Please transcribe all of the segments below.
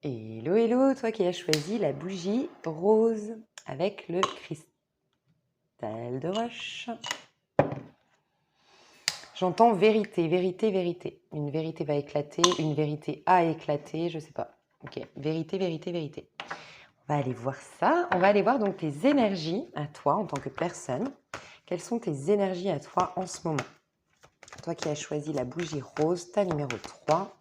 Hello, hello, toi qui as choisi la bougie rose avec le cristal de roche. J'entends vérité, vérité, vérité. Une vérité va éclater, une vérité a éclaté, je sais pas. Ok, vérité, vérité, vérité. On va aller voir ça. On va aller voir donc tes énergies à toi en tant que personne. Quelles sont tes énergies à toi en ce moment? Toi qui as choisi la bougie rose, tas numéro 3.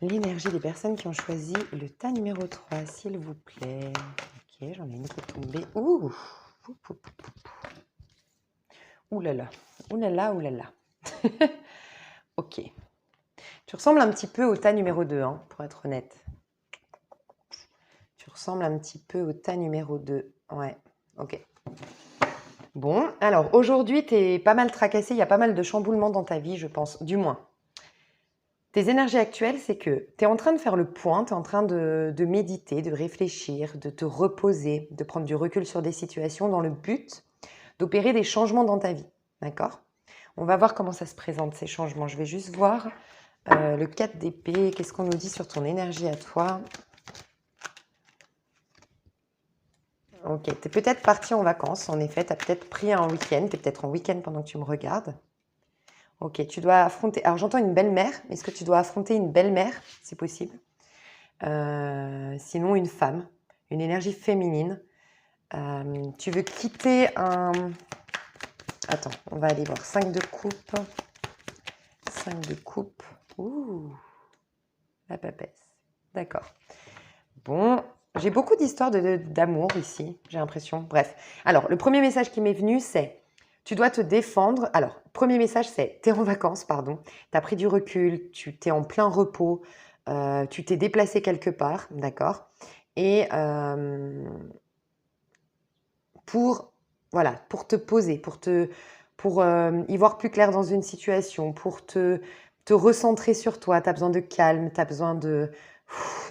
L'énergie des personnes qui ont choisi le tas numéro 3, s'il vous plaît. Ok, j'en ai une qui est tombée. Ouh, ouh là là, ouh là là, ouh là là. Ok. Tu ressembles un petit peu au tas numéro 2, hein, pour être honnête. Tu ressembles un petit peu au tas numéro 2. Ouais, ok. Bon, alors aujourd'hui, tu es pas mal tracassé. Il y a pas mal de chamboulements dans ta vie, je pense, du moins. Tes énergies actuelles, c'est que tu es en train de faire le point, tu es en train de méditer, de réfléchir, de te reposer, de prendre du recul sur des situations dans le but d'opérer des changements dans ta vie. D'accord? On va voir comment ça se présente, ces changements. Je vais juste voir le 4 d'épée. Qu'est-ce qu'on nous dit sur ton énergie à toi? Ok, tu es peut-être parti en vacances, en effet. Tu as peut-être pris un week-end. Tu es peut-être en week-end pendant que tu me regardes. Ok, tu dois affronter... Alors j'entends une belle-mère. Est-ce que tu dois affronter une belle-mère? C'est possible. Sinon, une femme, une énergie féminine. Tu veux quitter un... Attends, on va aller voir. 5 de coupe. 5 de coupe. Ouh, la papesse. D'accord. Bon, j'ai beaucoup d'histoires d'amour ici, j'ai l'impression. Bref. Alors, le premier message qui m'est venu, c'est tu dois te défendre. Alors, premier message, c'est tu es en vacances, pardon. Tu as pris du recul, tu t'es en plein repos, tu t'es déplacé quelque part, d'accord? Et pour, voilà, pour te poser, pour y voir plus clair dans une situation, pour te recentrer sur toi. Tu as besoin de calme, tu as besoin de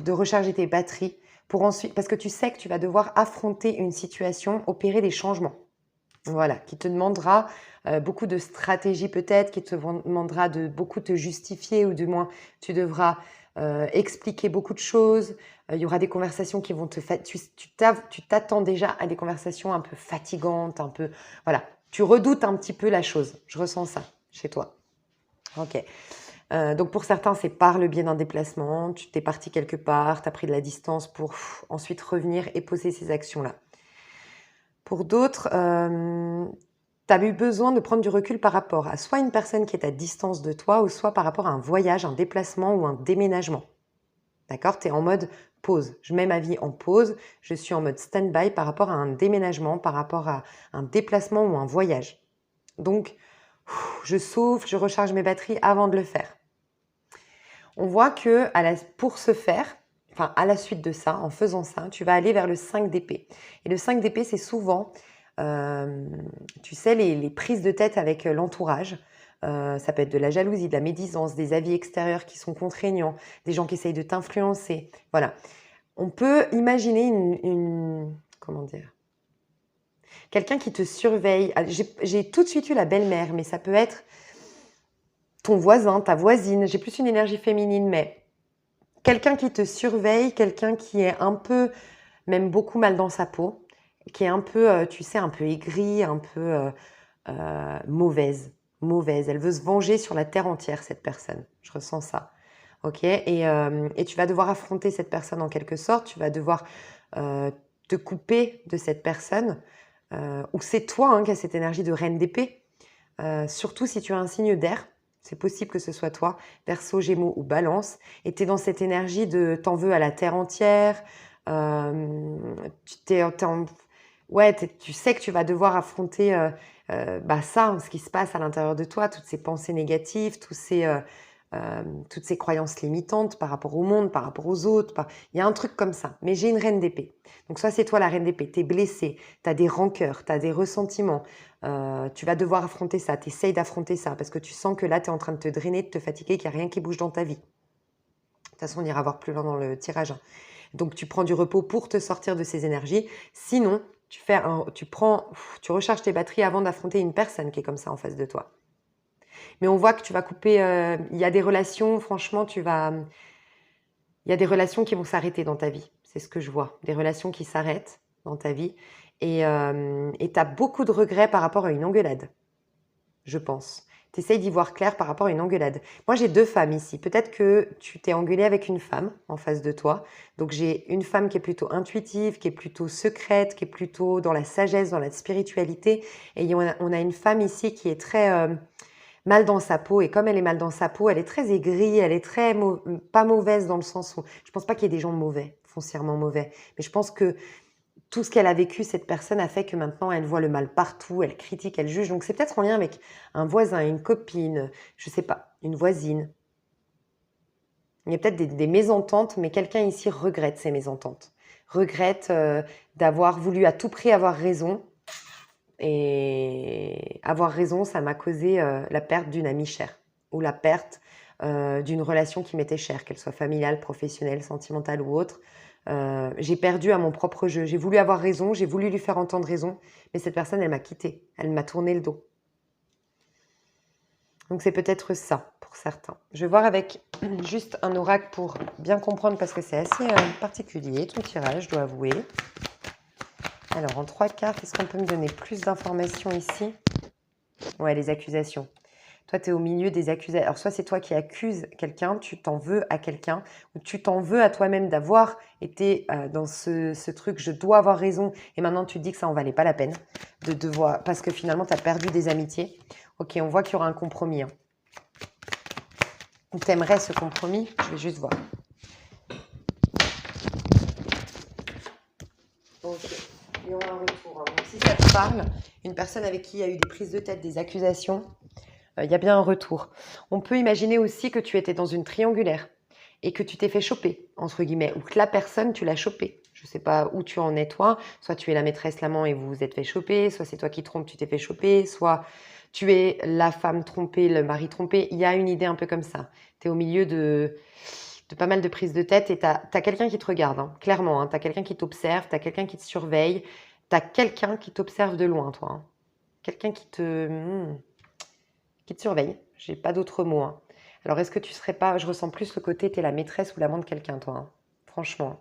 recharger tes batteries pour ensuite, parce que tu sais que tu vas devoir affronter une situation, opérer des changements. Voilà, qui te demandera beaucoup de stratégie peut-être, qui te demandera de beaucoup te justifier ou du moins tu devras expliquer beaucoup de choses. Il y aura des conversations qui vont tu t'attends déjà à des conversations un peu fatigantes, un peu voilà. Tu redoutes un petit peu la chose. Je ressens ça chez toi. Ok. Donc pour certains, c'est par le biais d'un déplacement. Tu t'es parti quelque part, tu as pris de la distance pour ensuite revenir et poser ces actions-là. Pour d'autres, tu as eu besoin de prendre du recul par rapport à soit une personne qui est à distance de toi, ou soit par rapport à un voyage, un déplacement ou un déménagement. D'accord? Tu es en mode pause. Je mets ma vie en pause. Je suis en mode stand-by par rapport à un déménagement, par rapport à un déplacement ou un voyage. Donc, je souffle, je recharge mes batteries avant de le faire. On voit que pour ce faire, enfin à la suite de ça, en faisant ça, tu vas aller vers le 5 d'épée. Et le 5 d'épée, c'est souvent, tu sais, les prises de tête avec l'entourage. Ça peut être de la jalousie, de la médisance, des avis extérieurs qui sont contraignants, des gens qui essayent de t'influencer. Voilà. On peut imaginer comment dire, quelqu'un qui te surveille. Ah, j'ai tout de suite eu la belle-mère, mais ça peut être ton voisin, ta voisine. J'ai plus une énergie féminine, mais quelqu'un qui te surveille, quelqu'un qui est un peu, même beaucoup mal dans sa peau, qui est un peu, tu sais, un peu aigrie, un peu mauvaise. Mauvaise. Elle veut se venger sur la terre entière, cette personne. Je ressens ça. Ok? Et tu vas devoir affronter cette personne en quelque sorte. Tu vas devoir te couper de cette personne. Ou c'est toi hein, qui as cette énergie de reine d'épée. Surtout si tu as un signe d'air. C'est possible que ce soit toi, Verseau, Gémeaux ou Balance, et tu es dans cette énergie de t'en veux à la terre entière. Ouais, tu sais que tu vas devoir affronter ça, ce qui se passe à l'intérieur de toi, toutes ces pensées négatives, toutes ces croyances limitantes par rapport au monde, par rapport aux autres. Il y a un truc comme ça. Mais j'ai une reine d'épée. Donc soit c'est toi la reine d'épée, t'es blessée, t'as des rancœurs, t'as des ressentiments. Tu vas devoir affronter ça, t'essayes d'affronter ça parce que tu sens que là, t'es en train de te drainer, de te fatiguer, qu'il n'y a rien qui bouge dans ta vie. De toute façon, on ira voir plus loin dans le tirage. Donc, tu prends du repos pour te sortir de ces énergies. Sinon, tu recharges tes batteries avant d'affronter une personne qui est comme ça en face de toi. Mais on voit que tu vas couper. Il y a des relations, franchement, Il y a des relations qui vont s'arrêter dans ta vie. C'est ce que je vois. Des relations qui s'arrêtent dans ta vie. Et tu as beaucoup de regrets par rapport à une engueulade, je pense. Tu essayes d'y voir clair par rapport à une engueulade. Moi, j'ai 2 femmes ici. Peut-être que tu t'es engueulé avec une femme en face de toi. Donc, j'ai une femme qui est plutôt intuitive, qui est plutôt secrète, qui est plutôt dans la sagesse, dans la spiritualité. Et on a une femme ici qui est très mal dans sa peau. Et comme elle est mal dans sa peau, elle est très aigrie, elle est très pas mauvaise dans le sens où... Je pense pas qu'il y ait des gens mauvais, foncièrement mauvais. Mais je pense que tout ce qu'elle a vécu, cette personne a fait que maintenant elle voit le mal partout, elle critique, elle juge. Donc c'est peut-être en lien avec un voisin, une copine, je sais pas, une voisine. Il y a peut-être des mésententes, mais quelqu'un ici regrette ces mésententes. Regrette d'avoir voulu à tout prix avoir raison. Et avoir raison, ça m'a causé la perte d'une amie chère ou la perte d'une relation qui m'était chère, qu'elle soit familiale, professionnelle, sentimentale ou autre. J'ai perdu à mon propre jeu. J'ai voulu avoir raison, j'ai voulu lui faire entendre raison, mais cette personne, elle m'a quittée. Elle m'a tourné le dos. Donc c'est peut-être ça pour certains. Je vais voir avec juste un oracle pour bien comprendre parce que c'est assez particulier, ton tirage, je dois avouer. Alors en 3 cartes, est-ce qu'on peut me donner plus d'informations ici? Ouais, les accusations. Toi, tu es au milieu des accusations. Alors, soit c'est toi qui accuses quelqu'un, tu t'en veux à quelqu'un, ou tu t'en veux à toi-même d'avoir été dans ce truc, je dois avoir raison, et maintenant tu te dis que ça en valait pas la peine, de devoir, parce que finalement, tu as perdu des amitiés. Ok, on voit qu'il y aura un compromis. Hein. T'aimerais ce compromis? Je vais juste voir. Ok, il y aura un retour. Hein. Donc, si ça te parle, une personne avec qui il y a eu des prises de tête, des accusations, il y a bien un retour. On peut imaginer aussi que tu étais dans une triangulaire et que tu t'es fait choper, entre guillemets, ou que la personne, tu l'as chopée. Je ne sais pas où tu en es toi, soit tu es la maîtresse, l'amant et vous vous êtes fait choper, soit c'est toi qui trompes, tu t'es fait choper, soit tu es la femme trompée, le mari trompé. Il y a une idée un peu comme ça. Tu es au milieu de pas mal de prises de tête et tu as quelqu'un qui te regarde, hein, clairement. Hein, tu as quelqu'un qui t'observe, tu as quelqu'un qui te surveille, tu as quelqu'un qui t'observe de loin, toi. Hein. Quelqu'un qui te surveille. J'ai pas d'autres mots. Hein. Alors, est-ce que tu serais pas... Je ressens plus le côté, t'es la maîtresse ou l'amant de quelqu'un, toi. Hein. Franchement.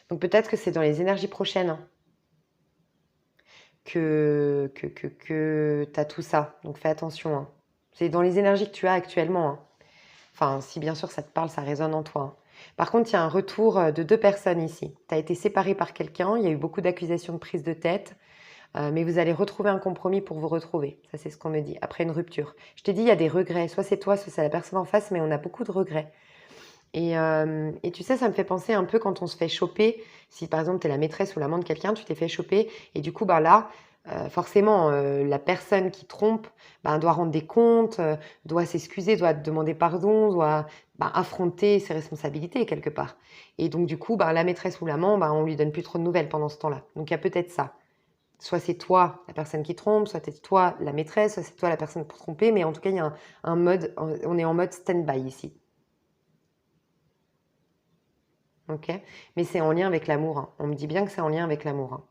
Donc, peut-être que c'est dans les énergies prochaines hein, que t'as tout ça. Donc, fais attention. Hein. C'est dans les énergies que tu as actuellement. Hein. Enfin, si bien sûr ça te parle, ça résonne en toi. Hein. Par contre, il y a un retour de 2 personnes ici. Tu as été séparé par quelqu'un, il y a eu beaucoup d'accusations de prise de tête. Mais vous allez retrouver un compromis pour vous retrouver. Ça, c'est ce qu'on me dit. Après une rupture. Je t'ai dit, il y a des regrets. Soit c'est toi, soit c'est la personne en face, mais on a beaucoup de regrets. Et tu sais, ça me fait penser un peu quand on se fait choper. Si par exemple, tu es la maîtresse ou l'amant de quelqu'un, tu t'es fait choper. Et du coup, bah, là, forcément, la personne qui trompe bah, doit rendre des comptes, doit s'excuser, doit demander pardon, doit bah, affronter ses responsabilités quelque part. Et donc, du coup, bah, la maîtresse ou l'amant, bah, on lui donne plus trop de nouvelles pendant ce temps-là. Donc, il y a peut-être ça. Soit c'est toi la personne qui trompe, soit c'est toi la maîtresse, soit c'est toi la personne pour tromper, mais en tout cas, il y a un mode, on est en mode stand-by ici. Ok? Mais c'est en lien avec l'amour. Hein. On me dit bien que c'est en lien avec l'amour. Hein.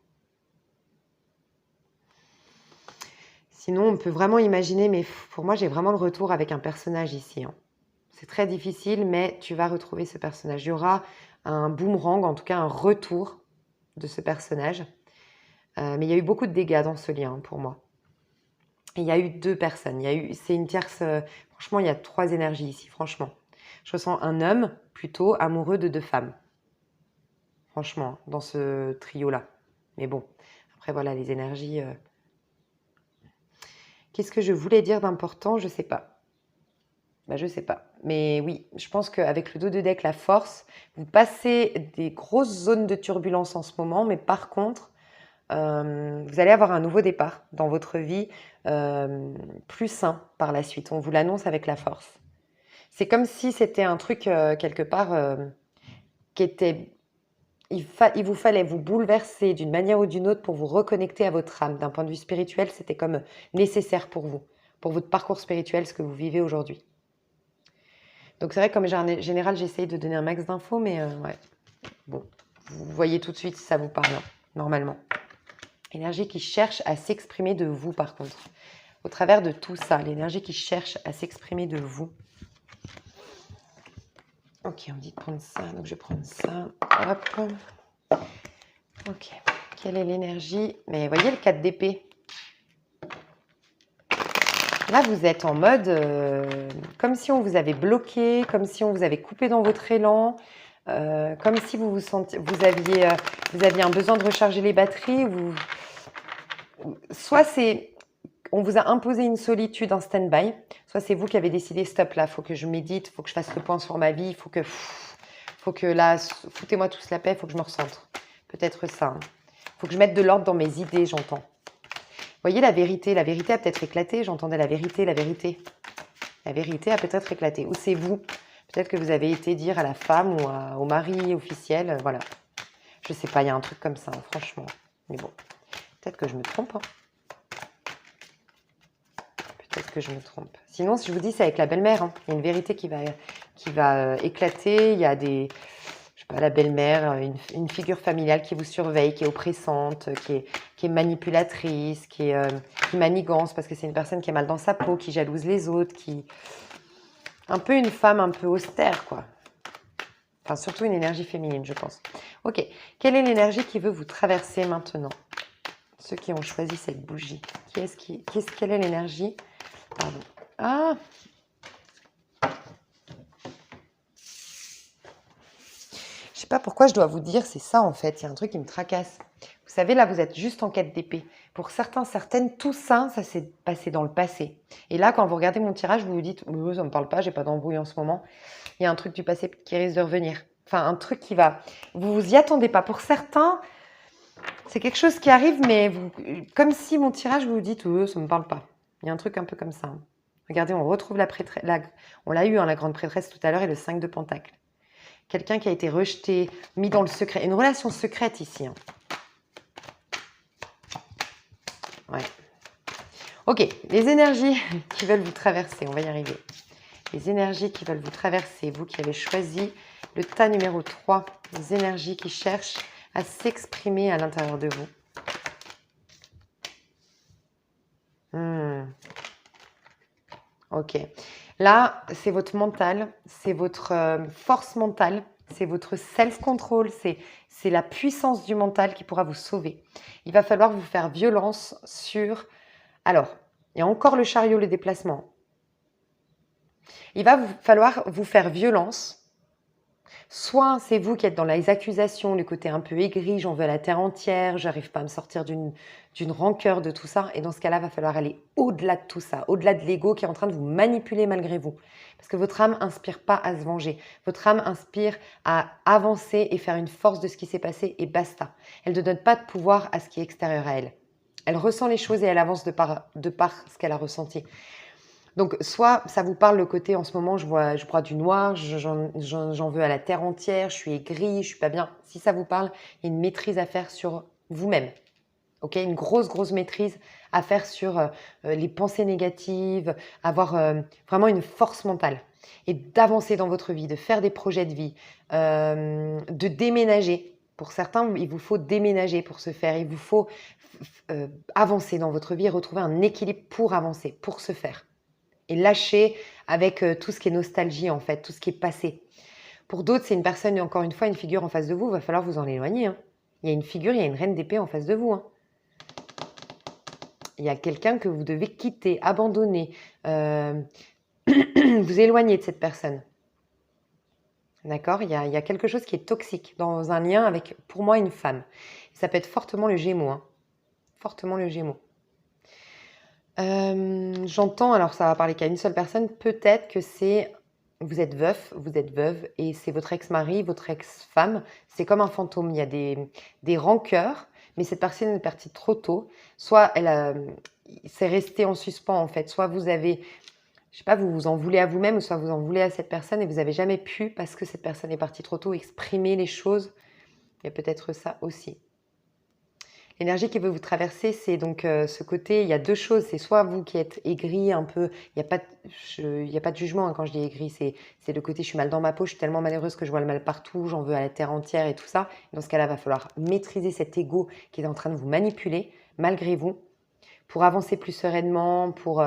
Sinon, on peut vraiment imaginer, mais pour moi, j'ai vraiment le retour avec un personnage ici. Hein. C'est très difficile, mais tu vas retrouver ce personnage. Il y aura un boomerang, en tout cas un retour de ce personnage. Mais il y a eu beaucoup de dégâts dans ce lien pour moi. Et il y a eu 2 personnes. C'est une tierce. Franchement, il y a 3 énergies ici. Franchement, je ressens un homme plutôt amoureux de 2 femmes. Franchement, dans ce trio-là. Mais bon, après voilà les énergies. Qu'est-ce que je voulais dire d'important? Je sais pas. Bah, je sais pas. Mais oui, je pense qu'avec le dos de deck, la force, vous passez des grosses zones de turbulence en ce moment, mais par contre, vous allez avoir un nouveau départ dans votre vie plus sain par la suite. On vous l'annonce avec la force. C'est comme si c'était un truc quelque part qui était... Il vous fallait vous bouleverser d'une manière ou d'une autre pour vous reconnecter à votre âme. D'un point de vue spirituel, c'était comme nécessaire pour vous, pour votre parcours spirituel, ce que vous vivez aujourd'hui. Donc c'est vrai que comme général, j'essaye de donner un max d'infos, mais ouais. Bon, vous voyez tout de suite si ça vous parle, hein, normalement. Énergie qui cherche à s'exprimer de vous, par contre. Au travers de tout ça, l'énergie qui cherche à s'exprimer de vous. Ok, on me dit de prendre ça, donc je vais prendre ça. Hop. Ok. Quelle est l'énergie? Mais voyez le 4 d'épée. Là, vous êtes en mode comme si on vous avait bloqué, comme si on vous avait coupé dans votre élan, comme si vous aviez un besoin de recharger les batteries. Soit on vous a imposé une solitude, un stand-by, soit c'est vous qui avez décidé stop là, il faut que je médite, il faut que je fasse le point sur ma vie, il faut que là, foutez-moi tous la paix, il faut que je me recentre. Peut-être ça. Il faut que je mette de l'ordre dans mes idées, j'entends. Voyez la vérité a peut-être éclaté, j'entendais la vérité. La vérité a peut-être éclaté. Ou c'est vous, peut-être que vous avez été dire à la femme ou au mari officiel, voilà. Je sais pas, il y a un truc comme ça, hein, franchement. Mais bon, peut-être que je me trompe. Hein. Peut-être que je me trompe. Sinon, si je vous dis, c'est avec la belle-mère. Hein. Il y a une vérité qui va éclater. Il y a je sais pas, la belle-mère, une figure familiale qui vous surveille, qui est oppressante, qui est manipulatrice, qui manigance parce que c'est une personne qui est mal dans sa peau, qui jalouse les autres, un peu une femme un peu austère, quoi. Enfin, surtout une énergie féminine, je pense. Ok, quelle est l'énergie qui veut vous traverser maintenant? Ceux qui ont choisi cette bougie. Quelle est l'énergie? Pardon. Ah! Je sais pas pourquoi je dois vous dire, c'est ça en fait. Il y a un truc qui me tracasse. Vous savez, là, vous êtes juste en quête d'épée. Pour certains, certaines, tout ça, ça s'est passé dans le passé. Et là, quand vous regardez mon tirage, vous vous dites, oh, ça me parle pas, j'ai pas d'embrouille en ce moment. Il y a un truc du passé qui risque de revenir. Enfin, un truc qui va. Vous vous y attendez pas. Pour certains, c'est quelque chose qui arrive, mais comme si mon tirage, vous vous dites, oh, ça me parle pas. Il y a un truc un peu comme ça. Regardez, on retrouve la prêtresse. On l'a eu, hein, la grande prêtresse tout à l'heure, et le 5 de Pentacle. Quelqu'un qui a été rejeté, mis dans le secret. Une relation secrète ici. Hein. Ouais. Ok, les énergies qui veulent vous traverser, on va y arriver. Les énergies qui veulent vous traverser, vous qui avez choisi le tas numéro 3, les énergies qui cherchent à s'exprimer à l'intérieur de vous. Ok. Là, c'est votre mental, c'est votre force mentale, c'est votre self-control, c'est la puissance du mental qui pourra vous sauver. Il va falloir vous faire violence sur... Alors, il y a encore le chariot, le déplacement. Il va falloir vous faire violence. Soit c'est vous qui êtes dans les accusations, le côté un peu aigri, j'en veux à la terre entière, j'arrive pas à me sortir d'une rancœur de tout ça. Et dans ce cas-là, il va falloir aller au-delà de tout ça, au-delà de l'ego qui est en train de vous manipuler malgré vous. Parce que votre âme inspire pas à se venger. Votre âme inspire à avancer et faire une force de ce qui s'est passé et basta. Elle ne donne pas de pouvoir à ce qui est extérieur à elle. Elle ressent les choses et elle avance de par ce qu'elle a ressenti. Donc, soit ça vous parle le côté, en ce moment, je broie du noir, j'en veux à la terre entière, je suis aigrie, je suis pas bien. Si ça vous parle, il y a une maîtrise à faire sur vous-même. Ok, une grosse maîtrise à faire sur les pensées négatives, avoir vraiment une force mentale et d'avancer dans votre vie, de faire des projets de vie, de déménager. Pour certains, il vous faut déménager pour se faire. Il vous faut avancer dans votre vie, retrouver un équilibre pour avancer, pour se faire et lâcher avec tout ce qui est nostalgie en fait, tout ce qui est passé. Pour d'autres, c'est une personne, encore une fois, une figure en face de vous, il va falloir vous en éloigner. Hein. Il y a une figure, il y a une reine d'épée en face de vous. Hein. Il y a quelqu'un que vous devez quitter, abandonner, vous éloigner de cette personne. D'accord, il y a quelque chose qui est toxique dans un lien avec, pour moi, une femme. Ça peut être fortement le Gémeaux. Hein. Fortement le Gémeaux. J'entends, alors ça va parler qu'à une seule personne, peut-être que c'est, vous êtes veuf, vous êtes veuve, et c'est votre ex-mari, votre ex-femme, c'est comme un fantôme, il y a des rancœurs, mais cette personne est partie trop tôt, soit c'est resté en suspens en fait, soit vous avez, je sais pas, vous vous en voulez à vous-même, ou soit vous en voulez à cette personne, et vous n'avez jamais pu, parce que cette personne est partie trop tôt, exprimer les choses, il y a peut-être ça aussi. L'énergie qui veut vous traverser, c'est donc ce côté, il y a deux choses, c'est soit vous qui êtes aigri un peu, il n'y a pas de jugement hein, quand je dis aigri, c'est le côté je suis mal dans ma peau, je suis tellement malheureuse que je vois le mal partout, j'en veux à la terre entière et tout ça. Dans ce cas-là, il va falloir maîtriser cet ego qui est en train de vous manipuler, malgré vous, pour avancer plus sereinement, pour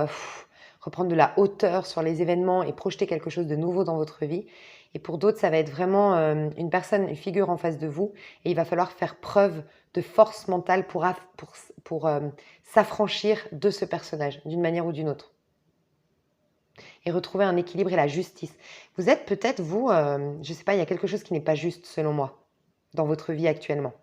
reprendre de la hauteur sur les événements et projeter quelque chose de nouveau dans votre vie. Et pour d'autres, ça va être vraiment une personne, une figure en face de vous. Et il va falloir faire preuve de force mentale pour s'affranchir de ce personnage, d'une manière ou d'une autre. Et retrouver un équilibre et la justice. Vous êtes peut-être, vous, je ne sais pas, il y a quelque chose qui n'est pas juste selon moi dans votre vie actuellement.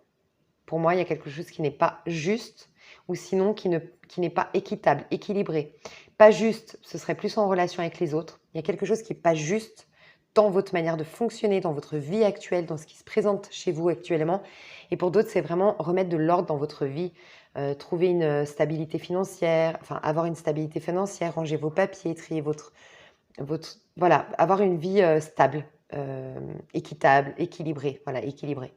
Pour moi, il y a quelque chose qui n'est pas juste ou sinon qui n'est pas équitable, équilibré. Pas juste, ce serait plus en relation avec les autres. Il y a quelque chose qui n'est pas juste dans votre manière de fonctionner, dans votre vie actuelle, dans ce qui se présente chez vous actuellement. Et pour d'autres, c'est vraiment remettre de l'ordre dans votre vie, trouver une stabilité financière, enfin avoir une stabilité financière, ranger vos papiers, trier voilà, avoir une vie stable, équitable, équilibrée, voilà, équilibrée.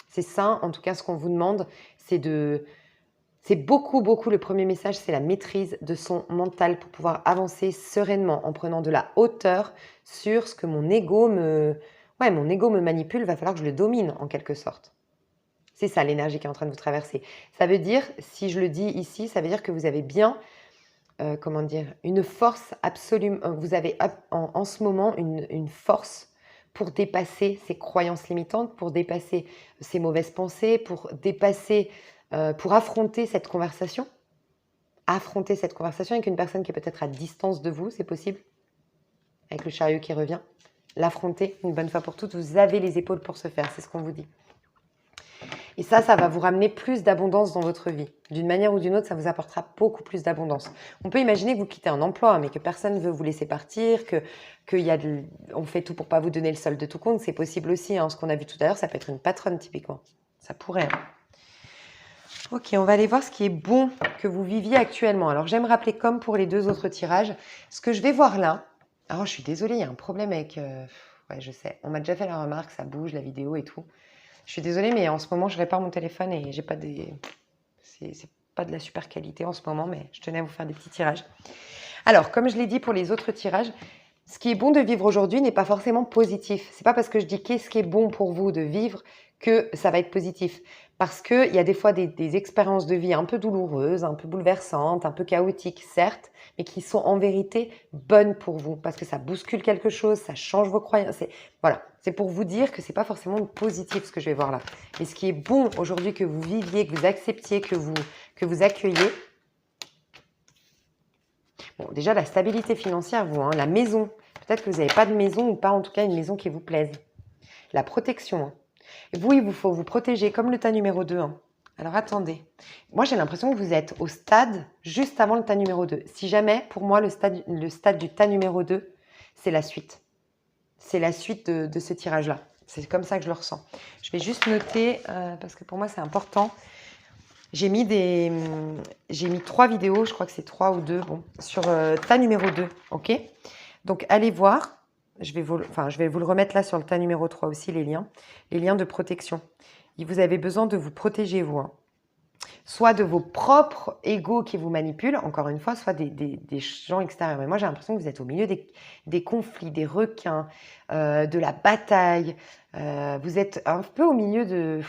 C'est ça, en tout cas, ce qu'on vous demande, c'est beaucoup, beaucoup, le premier message, c'est la maîtrise de son mental pour pouvoir avancer sereinement en prenant de la hauteur sur ce que mon ego me manipule, il va falloir que je le domine en quelque sorte. C'est ça l'énergie qui est en train de vous traverser. Ça veut dire, si je le dis ici, ça veut dire que vous avez bien, une force absolue. Vous avez en ce moment une force pour dépasser ces croyances limitantes, pour dépasser ces mauvaises pensées, pour affronter cette conversation. Affronter cette conversation avec une personne qui est peut-être à distance de vous, c'est possible, avec le chariot qui revient. L'affronter une bonne fois pour toutes, vous avez les épaules pour ce faire, c'est ce qu'on vous dit. Et ça va vous ramener plus d'abondance dans votre vie. D'une manière ou d'une autre, ça vous apportera beaucoup plus d'abondance. On peut imaginer que vous quittez un emploi, mais que personne ne veut vous laisser partir, on fait tout pour pas vous donner le solde de tout compte. C'est possible aussi. Ce qu'on a vu tout à l'heure, ça peut être une patronne typiquement. Ça pourrait. Ok, on va aller voir ce qui est bon que vous viviez actuellement. Alors, j'aime rappeler, comme pour les deux autres tirages, ce que je vais voir là. Alors, je suis désolée, il y a un problème avec... ouais, je sais. On m'a déjà fait la remarque, ça bouge, la vidéo et tout. Je suis désolée, mais en ce moment, je répare mon téléphone et j'ai pas c'est pas de la super qualité en ce moment, mais je tenais à vous faire des petits tirages. Alors, comme je l'ai dit pour les autres tirages, ce qui est bon de vivre aujourd'hui n'est pas forcément positif. C'est pas parce que je dis qu'est-ce qui est bon pour vous de vivre que ça va être positif. Parce qu'il y a des fois des expériences de vie un peu douloureuses, un peu bouleversantes, un peu chaotiques, certes, mais qui sont en vérité bonnes pour vous. Parce que ça bouscule quelque chose, ça change vos croyances. Voilà, c'est pour vous dire que c'est pas forcément positif ce que je vais voir là. Et ce qui est bon aujourd'hui que vous viviez, que vous acceptiez, que vous accueillez. Bon, déjà, la stabilité financière, la maison. Peut-être que vous n'avez pas de maison ou pas en tout cas une maison qui vous plaise. La protection. Et vous, il vous faut vous protéger comme le tas numéro 2. Alors, attendez. Moi, j'ai l'impression que vous êtes au stade juste avant le tas numéro 2. Si jamais, pour moi, le stade du tas numéro 2, c'est la suite. C'est la suite de ce tirage-là. C'est comme ça que je le ressens. Je vais juste noter, parce que pour moi, c'est important. J'ai mis 3 vidéos, je crois que c'est 3 ou 2, sur tas numéro 2, ok? Donc, allez voir. Je vais vous le remettre là sur le tas numéro 3 aussi, les liens de protection. Et vous avez besoin de vous protéger, vous. Soit de vos propres égos qui vous manipulent, encore une fois, soit des gens extérieurs. Mais moi, j'ai l'impression que vous êtes au milieu des conflits, des requins, de la bataille. Vous êtes un peu au milieu de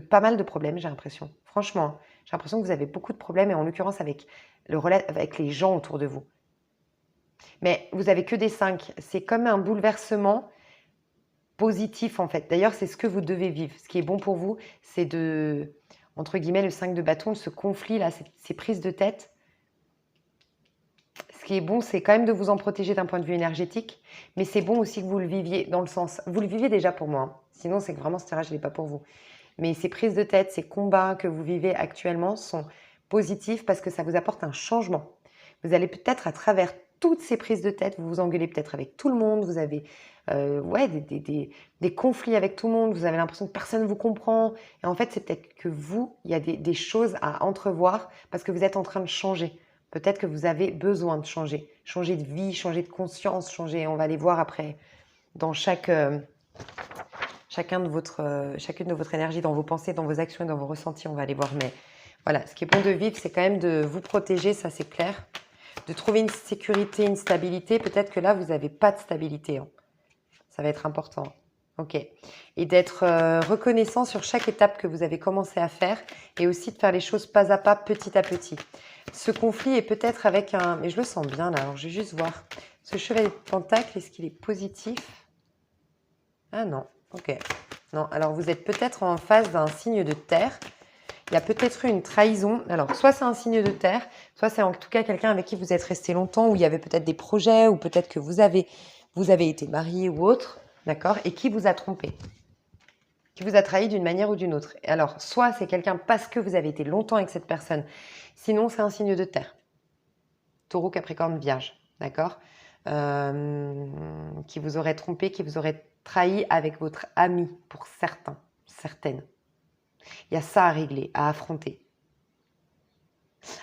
pas mal de problèmes, j'ai l'impression. Franchement, j'ai l'impression que vous avez beaucoup de problèmes, et en l'occurrence avec les gens autour de vous. Mais vous n'avez que des 5. C'est comme un bouleversement positif, en fait. D'ailleurs, c'est ce que vous devez vivre. Ce qui est bon pour vous, c'est entre guillemets, le 5 de bâton, ce conflit-là, ces prises de tête. Ce qui est bon, c'est quand même de vous en protéger d'un point de vue énergétique, mais c'est bon aussi que vous le viviez dans le sens... Vous le vivez déjà pour moi. Sinon, c'est que vraiment, ce tirage, il n'est pas pour vous. Mais ces prises de tête, ces combats que vous vivez actuellement sont positifs parce que ça vous apporte un changement. Vous allez peut-être, à travers toutes ces prises de tête, vous vous engueulez peut-être avec tout le monde, vous avez des conflits avec tout le monde, vous avez l'impression que personne ne vous comprend. Et en fait, c'est peut-être que vous, il y a des choses à entrevoir parce que vous êtes en train de changer. Peut-être que vous avez besoin de changer de vie, changer de conscience, changer. On va les voir après dans chacune de votre énergie, dans vos pensées, dans vos actions et dans vos ressentis. On va les voir. Mais voilà, ce qui est bon de vivre, c'est quand même de vous protéger, ça c'est clair. De trouver une sécurité, une stabilité. Peut-être que là, vous n'avez pas de stabilité. Ça va être important. Ok. Et d'être reconnaissant sur chaque étape que vous avez commencé à faire et aussi de faire les choses pas à pas, petit à petit. Ce conflit est peut-être mais je le sens bien là, alors je vais juste voir. Ce chevalier de Pentacle, est-ce qu'il est positif? Ah non, ok. Non, alors vous êtes peut-être en face d'un signe de terre. Il y a peut-être eu une trahison. Alors, soit c'est un signe de terre, soit c'est en tout cas quelqu'un avec qui vous êtes resté longtemps, où il y avait peut-être des projets, ou peut-être que vous avez été marié ou autre, d'accord, et qui vous a trompé, qui vous a trahi d'une manière ou d'une autre. Et alors, soit c'est quelqu'un parce que vous avez été longtemps avec cette personne, sinon c'est un signe de terre. Taureau, Capricorne, Vierge, d'accord, qui vous aurait trompé, qui vous aurait trahi avec votre ami, pour certains, certaines. Il y a ça à régler, à affronter.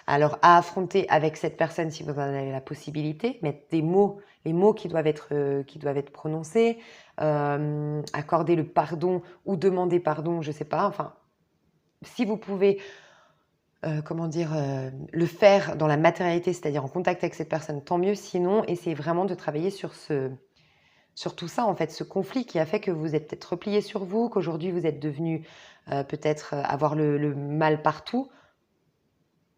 Alors, à affronter avec cette personne, si vous en avez la possibilité, mettre des mots, les mots qui doivent être prononcés, accorder le pardon ou demander pardon, je ne sais pas. Enfin, si vous pouvez, le faire dans la matérialité, c'est-à-dire en contact avec cette personne, tant mieux. Sinon, essayez vraiment de travailler sur tout ça, en fait, ce conflit qui a fait que vous êtes peut-être replié sur vous, qu'aujourd'hui vous êtes devenu peut-être avoir le mal partout.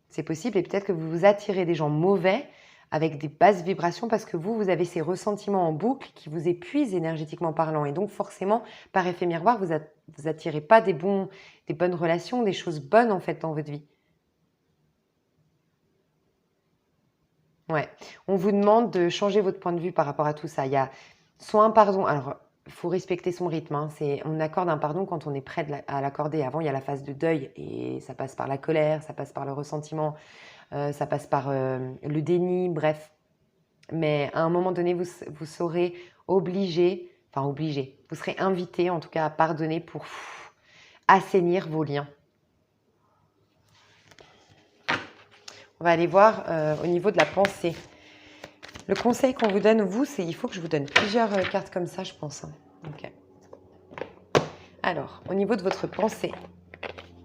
C'est possible, et peut-être que vous vous attirez des gens mauvais avec des basses vibrations parce que vous avez ces ressentiments en boucle qui vous épuisent énergétiquement parlant. Et donc forcément, par effet miroir, vous attirez pas des bonnes relations, des choses bonnes en fait dans votre vie. Ouais. On vous demande de changer votre point de vue par rapport à tout ça. Il y a soit un pardon. Alors, il faut respecter son rythme. Hein. On accorde un pardon quand on est prêt à l'accorder. Avant, il y a la phase de deuil et ça passe par la colère, ça passe par le ressentiment, ça passe par le déni, bref. Mais à un moment donné, vous serez obligé, vous serez invité en tout cas à pardonner pour assainir vos liens. On va aller voir au niveau de la pensée. Le conseil qu'on vous donne, vous, c'est il faut que je vous donne plusieurs cartes comme ça, je pense. Hein. Ok. Alors, au niveau de votre pensée,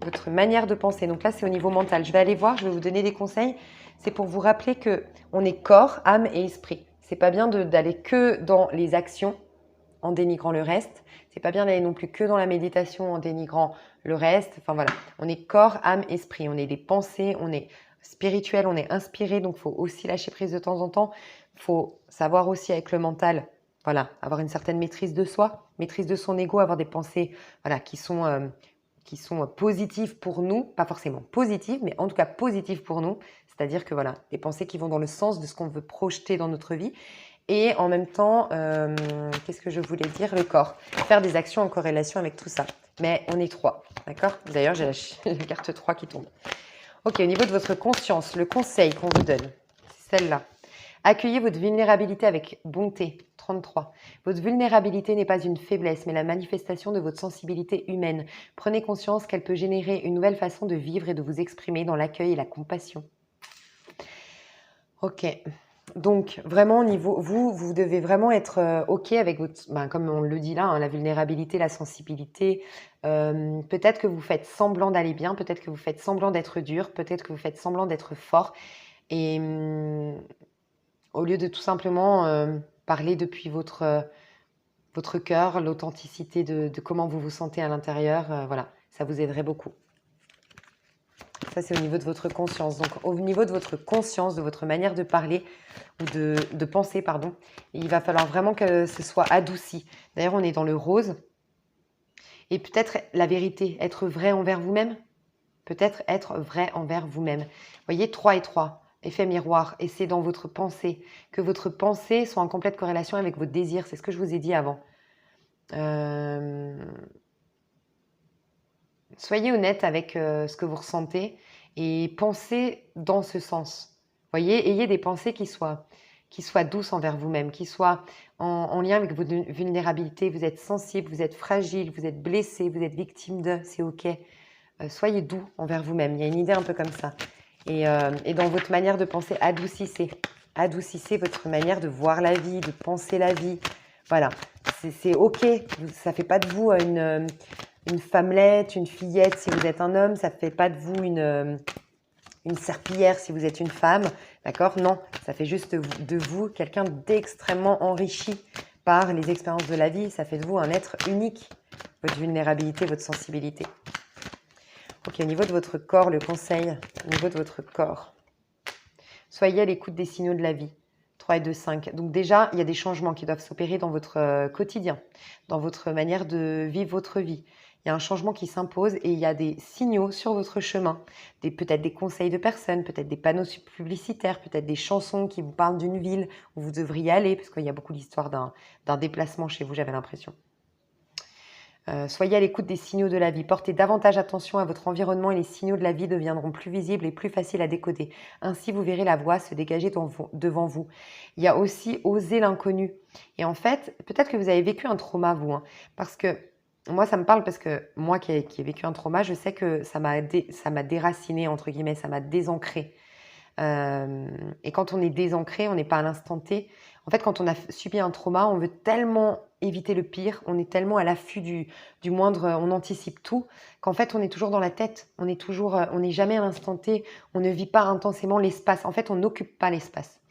votre manière de penser, donc là, c'est au niveau mental. Je vais aller voir, je vais vous donner des conseils. C'est pour vous rappeler que on est corps, âme et esprit. C'est pas bien d'aller que dans les actions en dénigrant le reste. C'est pas bien d'aller non plus que dans la méditation en dénigrant le reste. Enfin voilà, on est corps, âme, esprit. On est des pensées, on est spirituel, on est inspiré. Donc, il faut aussi lâcher prise de temps en temps. Il faut savoir aussi avec le mental, voilà, avoir une certaine maîtrise de soi, maîtrise de son ego, avoir des pensées, voilà, qui sont positives pour nous, pas forcément positives, mais en tout cas positives pour nous. C'est-à-dire que voilà, des pensées qui vont dans le sens de ce qu'on veut projeter dans notre vie. Et en même temps, qu'est-ce que je voulais dire? Le corps. Faire des actions en corrélation avec tout ça. Mais on est 3, d'accord? D'ailleurs, j'ai la carte 3 qui tombe. Ok, au niveau de votre conscience, le conseil qu'on vous donne, c'est celle-là. Accueillez votre vulnérabilité avec bonté, 33. Votre vulnérabilité n'est pas une faiblesse, mais la manifestation de votre sensibilité humaine. Prenez conscience qu'elle peut générer une nouvelle façon de vivre et de vous exprimer dans l'accueil et la compassion. Ok. Donc, vraiment, au niveau, vous devez vraiment être OK avec votre, comme on le dit là, hein, la vulnérabilité, la sensibilité. Peut-être que vous faites semblant d'aller bien, peut-être que vous faites semblant d'être dur, peut-être que vous faites semblant d'être fort. Et au lieu de tout simplement parler depuis votre cœur, l'authenticité de comment vous vous sentez à l'intérieur, voilà, ça vous aiderait beaucoup. Ça, c'est au niveau de votre conscience. Donc, au niveau de votre conscience, de votre manière de parler ou de penser, pardon, il va falloir vraiment que ce soit adouci. D'ailleurs, on est dans le rose. Et peut-être la vérité, être vrai envers vous-même. Peut-être être vrai envers vous-même. Vous voyez, 3 et 3, effet miroir. Et c'est dans votre pensée. Que votre pensée soit en complète corrélation avec vos désirs. C'est ce que je vous ai dit avant. Soyez honnête avec ce que vous ressentez et pensez dans ce sens. Voyez, ayez des pensées qui soient douces envers vous-même, qui soient en lien avec votre vulnérabilité. Vous êtes sensible, vous êtes fragile, vous êtes blessé, vous êtes victime de, c'est OK. Soyez doux envers vous-même. Il y a une idée un peu comme ça. Et dans votre manière de penser, adoucissez. Adoucissez votre manière de voir la vie, de penser la vie. Voilà, c'est OK. Ça ne fait pas de vous une femmelette, une fillette si vous êtes un homme, ça ne fait pas de vous une serpillière si vous êtes une femme, d'accord? Non, ça fait juste de vous quelqu'un d'extrêmement enrichi par les expériences de la vie, ça fait de vous un être unique, votre vulnérabilité, votre sensibilité. Ok, au niveau de votre corps, le conseil, au niveau de votre corps, soyez à l'écoute des signaux de la vie. 3 et 2, 5. Donc déjà, il y a des changements qui doivent s'opérer dans votre quotidien, dans votre manière de vivre votre vie. Il y a un changement qui s'impose et il y a des signaux sur votre chemin, peut-être des conseils de personnes, peut-être des panneaux publicitaires, peut-être des chansons qui vous parlent d'une ville où vous devriez aller, parce qu'il y a beaucoup d'histoires d'un déplacement chez vous, j'avais l'impression. Soyez à l'écoute des signaux de la vie. Portez davantage attention à votre environnement et les signaux de la vie deviendront plus visibles et plus faciles à décoder. Ainsi, vous verrez la voie se dégager devant vous. Il y a aussi oser l'inconnu. Et en fait, peut-être que vous avez vécu un trauma, vous, hein, parce que moi, ça me parle parce que moi qui ai vécu un trauma, je sais que ça m'a déraciné, entre guillemets, ça m'a désancré. Et quand on est désancré, on n'est pas à l'instant T. En fait, quand on a subi un trauma, on veut tellement éviter le pire, on est tellement à l'affût du moindre, on anticipe tout, qu'en fait, on est toujours dans la tête. On n'est jamais à l'instant T. On ne vit pas intensément l'espace. En fait, on n'occupe pas l'espace.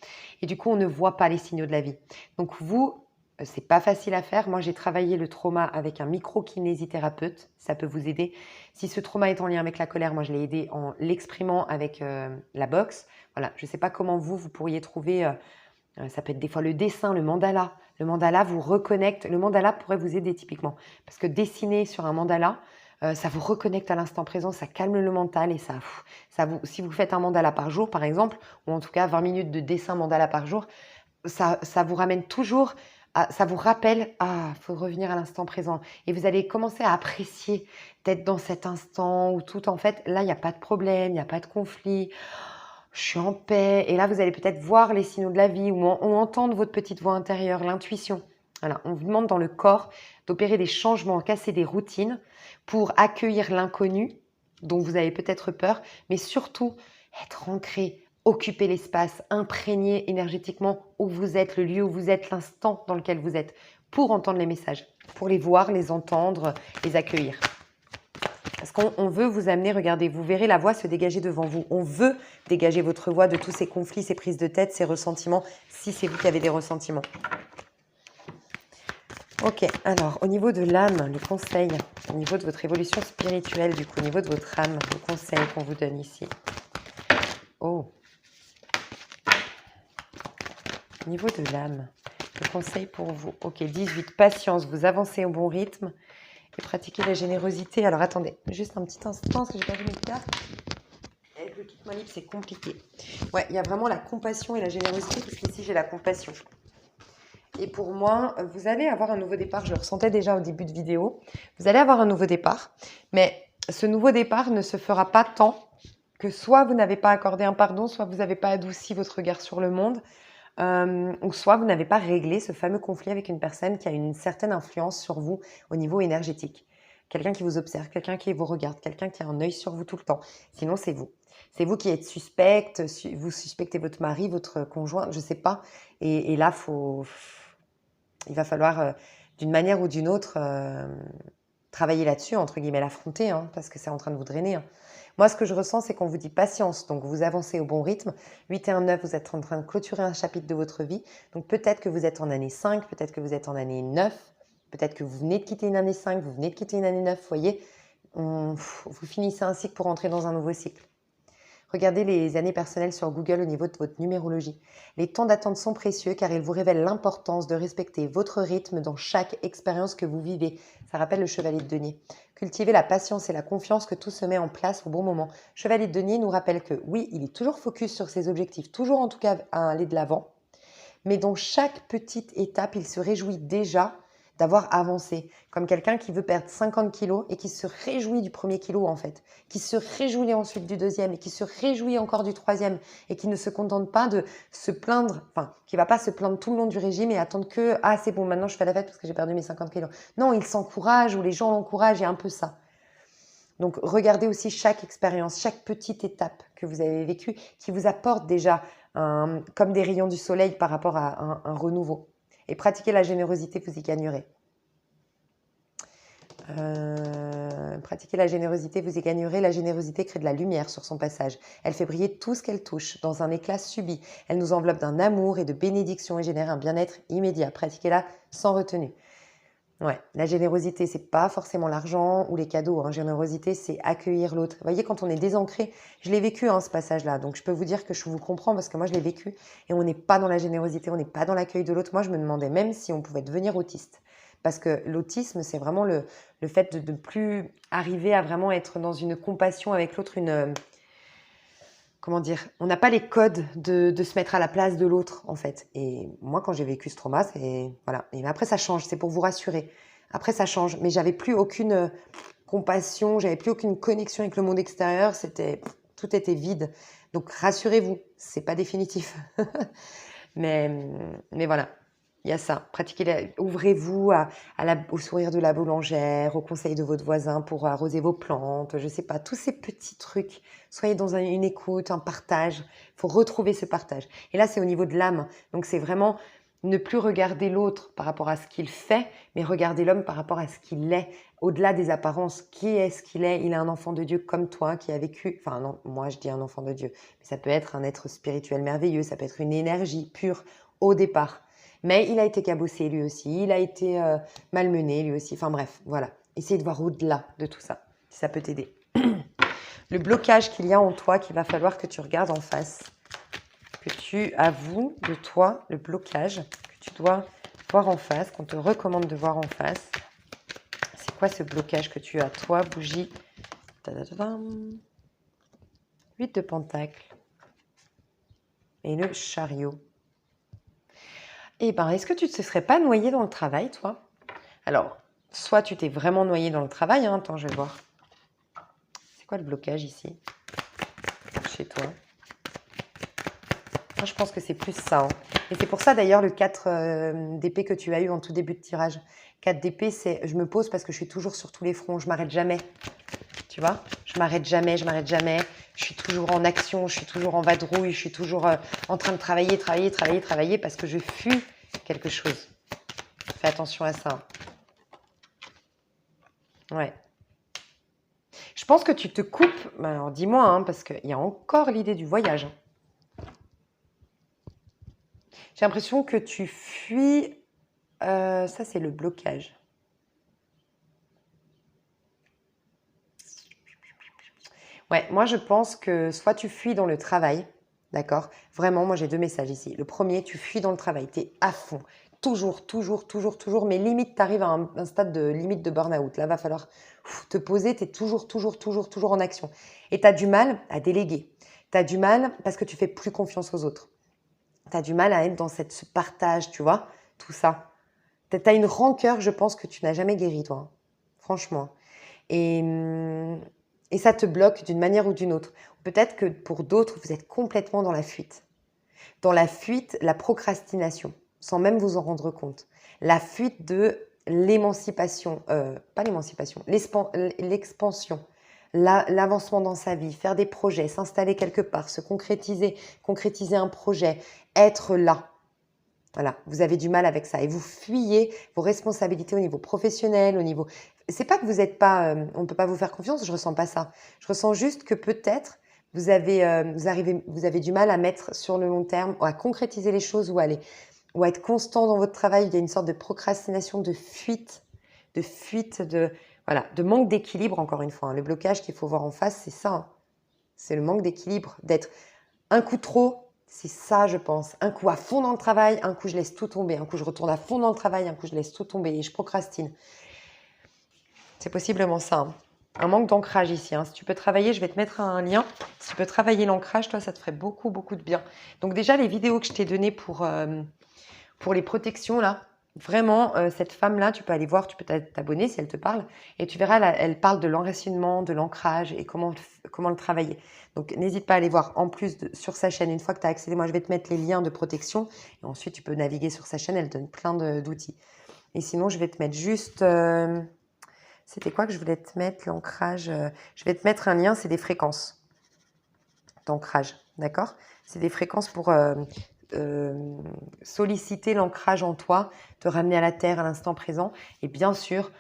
Et du coup, on ne voit pas les signaux de la vie. Donc vous, c'est pas facile à faire. Moi, j'ai travaillé le trauma avec un micro-kinésithérapeute. Ça peut vous aider. Si ce trauma est en lien avec la colère, moi, je l'ai aidé en l'exprimant avec la boxe. Voilà, je ne sais pas comment vous pourriez trouver, ça peut être des fois le dessin, le mandala. Le mandala vous reconnecte. Le mandala pourrait vous aider typiquement. Parce que dessiner sur un mandala, ça vous reconnecte à l'instant présent, ça calme le mental et si vous faites un mandala par jour, par exemple, ou en tout cas 20 minutes de dessin mandala par jour, ça vous ramène toujours, ça vous rappelle, faut revenir à l'instant présent. Et vous allez commencer à apprécier d'être dans cet instant où tout, en fait, là, il n'y a pas de problème, il n'y a pas de conflit, je suis en paix. Et là, vous allez peut-être voir les signaux de la vie ou entendre votre petite voix intérieure, l'intuition. Voilà, on vous demande dans le corps d'opérer des changements, casser des routines pour accueillir l'inconnu dont vous avez peut-être peur, mais surtout être ancré, occuper l'espace, imprégner énergétiquement où vous êtes, le lieu où vous êtes, l'instant dans lequel vous êtes, pour entendre les messages, pour les voir, les entendre, les accueillir. Parce qu'on veut vous amener, regardez, vous verrez la voix se dégager devant vous. On veut dégager votre voix de tous ces conflits, ces prises de tête, ces ressentiments, si c'est vous qui avez des ressentiments. Ok, alors au niveau de l'âme, le conseil, au niveau de votre évolution spirituelle, du coup, au niveau de votre âme, le conseil qu'on vous donne ici. Oh. Au niveau de l'âme, le conseil pour vous. Ok, 18, patience, vous avancez au bon rythme et pratiquez la générosité. Alors attendez, juste un petit instant, parce que j'ai perdu mes cartes. Avec le kit main libre, c'est compliqué. Ouais, il y a vraiment la compassion et la générosité, parce qu'ici j'ai la compassion. Et pour moi, vous allez avoir un nouveau départ. Je le ressentais déjà au début de vidéo. Vous allez avoir un nouveau départ. Mais ce nouveau départ ne se fera pas tant que soit vous n'avez pas accordé un pardon, soit vous n'avez pas adouci votre regard sur le monde, ou soit vous n'avez pas réglé ce fameux conflit avec une personne qui a une certaine influence sur vous au niveau énergétique. Quelqu'un qui vous observe, quelqu'un qui vous regarde, quelqu'un qui a un œil sur vous tout le temps. Sinon, c'est vous. C'est vous qui êtes suspecte, vous suspectez votre mari, votre conjoint, je ne sais pas. Et là, il va falloir, d'une manière ou d'une autre, travailler là-dessus, entre guillemets, l'affronter, hein, parce que c'est en train de vous drainer. Hein. Moi, ce que je ressens, c'est qu'on vous dit patience, donc vous avancez au bon rythme. 8 et 1, 9, vous êtes en train de clôturer un chapitre de votre vie. Donc peut-être que vous êtes en année 5, peut-être que vous êtes en année 9, peut-être que vous venez de quitter une année 5, vous venez de quitter une année 9, vous voyez, vous finissez un cycle pour entrer dans un nouveau cycle. Regardez les années personnelles sur Google au niveau de votre numérologie. Les temps d'attente sont précieux car ils vous révèlent l'importance de respecter votre rythme dans chaque expérience que vous vivez. Ça rappelle le chevalier de denier. Cultivez la patience et la confiance que tout se met en place au bon moment. Chevalier de denier nous rappelle que oui, il est toujours focus sur ses objectifs, toujours en tout cas à aller de l'avant, mais dans chaque petite étape, il se réjouit déjà d'avoir avancé, comme quelqu'un qui veut perdre 50 kilos et qui se réjouit du premier kilo en fait, qui se réjouit ensuite du deuxième et qui se réjouit encore du troisième et qui ne se contente pas de se plaindre, enfin, qui va pas se plaindre tout le long du régime et attendre que « Ah, c'est bon, maintenant je fais la fête parce que j'ai perdu mes 50 kilos ». Non, il s'encourage ou les gens l'encouragent, il y a un peu ça. Donc, regardez aussi chaque expérience, chaque petite étape que vous avez vécue qui vous apporte déjà comme des rayons du soleil par rapport à un renouveau. Et pratiquez la générosité, vous y gagnerez. Pratiquez la générosité, vous y gagnerez. La générosité crée de la lumière sur son passage. Elle fait briller tout ce qu'elle touche dans un éclat subi. Elle nous enveloppe d'un amour et de bénédictions et génère un bien-être immédiat. Pratiquez-la sans retenue. Ouais, la générosité, c'est pas forcément l'argent ou les cadeaux, hein. Générosité, c'est accueillir l'autre. Vous voyez, quand on est désancré, je l'ai vécu, hein, ce passage-là, donc je peux vous dire que je vous comprends parce que moi, je l'ai vécu et on n'est pas dans la générosité, on n'est pas dans l'accueil de l'autre. Moi, je me demandais même si on pouvait devenir autiste. Parce que l'autisme, c'est vraiment le fait de ne plus arriver à vraiment être dans une compassion avec l'autre, comment dire, on n'a pas les codes de se mettre à la place de l'autre, en fait. Et moi, quand j'ai vécu ce trauma, c'est, voilà. Et après, ça change, c'est pour vous rassurer. Après, ça change. Mais j'avais plus aucune compassion, j'avais plus aucune connexion avec le monde extérieur. Tout était vide. Donc, rassurez-vous, c'est pas définitif. Mais voilà, il y a ça. Ouvrez-vous au sourire de la boulangère, au conseil de votre voisin pour arroser vos plantes, je sais pas, tous ces petits trucs. Soyez dans une écoute, un partage. Il faut retrouver ce partage. Et là, c'est au niveau de l'âme. Donc, c'est vraiment ne plus regarder l'autre par rapport à ce qu'il fait, mais regarder l'homme par rapport à ce qu'il est, au-delà des apparences. Qui est-ce qu'il est? Il est un enfant de Dieu comme toi qui a vécu, enfin non, moi je dis un enfant de Dieu, mais ça peut être un être spirituel merveilleux, ça peut être une énergie pure au départ. Mais il a été cabossé lui aussi, il a été malmené lui aussi, enfin bref, voilà. Essayez de voir au-delà de tout ça, si ça peut t'aider. Le blocage qu'il y a en toi, qu'il va falloir que tu regardes en face, que tu avoues de toi, le blocage que tu dois voir en face, qu'on te recommande de voir en face. C'est quoi ce blocage que tu as, toi, bougie? 8 de pentacles. Et le chariot. Eh ben, est-ce que tu ne te serais pas noyé dans le travail, toi? Alors, soit tu t'es vraiment noyé dans le travail, hein, attends, je vais voir. C'est quoi le blocage ici, chez toi? Moi, je pense que c'est plus ça, hein. Et c'est pour ça, d'ailleurs, le 4 d'épée que tu as eu en tout début de tirage. 4 d'épée, c'est je me pose parce que je suis toujours sur tous les fronts, je m'arrête jamais. Tu vois? Je m'arrête jamais, je m'arrête jamais. Je suis toujours en action, je suis toujours en vadrouille, je suis toujours en train de travailler parce que je fuis quelque chose. Fais attention à ça. Ouais. Je pense que tu te coupes. Alors dis-moi, hein, parce qu'il y a encore l'idée du voyage, hein. J'ai l'impression que tu fuis. Ça, c'est le blocage. Ouais, moi je pense que soit tu fuis dans le travail, d'accord? Vraiment, moi j'ai deux messages ici. Le premier, tu fuis dans le travail, tu es à fond. Toujours, mais limite, tu arrives à un stade de limite de burn-out. Là, va falloir te poser, tu es toujours en action. Et tu as du mal à déléguer. Tu as du mal parce que tu fais plus confiance aux autres. Tu as du mal à être dans ce partage, tu vois, tout ça. Tu as une rancœur, je pense, que tu n'as jamais guérie, toi, hein. Franchement. Et, hum, et ça te bloque d'une manière ou d'une autre. Peut-être que pour d'autres, vous êtes complètement dans la fuite. Dans la fuite, la procrastination, sans même vous en rendre compte. La fuite de l'émancipation, pas l'émancipation, l'expansion, l'avancement dans sa vie, faire des projets, s'installer quelque part, se concrétiser un projet, être là. Voilà, vous avez du mal avec ça et vous fuyez vos responsabilités au niveau professionnel, au niveau. C'est pas que vous n'êtes pas, on ne peut pas vous faire confiance. Je ressens pas ça. Je ressens juste que peut-être vous avez du mal à mettre sur le long terme, ou à concrétiser les choses ou à être constant dans votre travail. Il y a une sorte de procrastination, voilà, de manque d'équilibre. Encore une fois, hein. Le blocage qu'il faut voir en face, c'est ça, hein. C'est le manque d'équilibre, d'être un coup trop. C'est ça, je pense. Un coup à fond dans le travail, un coup je laisse tout tomber, un coup je retourne à fond dans le travail, un coup je laisse tout tomber et je procrastine. C'est possiblement ça, hein. Un manque d'ancrage ici, hein. Si tu peux travailler, je vais te mettre un lien. Si tu peux travailler l'ancrage, toi, ça te ferait beaucoup de bien. Donc déjà, les vidéos que je t'ai données pour les protections, là, vraiment, cette femme-là, tu peux aller voir, tu peux t'abonner si elle te parle. Et tu verras, elle parle de l'enracinement, de l'ancrage et comment le travailler. Donc, n'hésite pas à aller voir en plus sur sa chaîne. Une fois que tu as accédé, moi, je vais te mettre les liens de protection. Et ensuite, tu peux naviguer sur sa chaîne. Elle donne plein d'outils. Et sinon, je vais te mettre juste... c'était quoi que je voulais te mettre, l'ancrage? Je vais te mettre un lien, c'est des fréquences d'ancrage, d'accord? C'est des fréquences pour solliciter l'ancrage en toi, te ramener à la terre, à l'instant présent. Et bien sûr,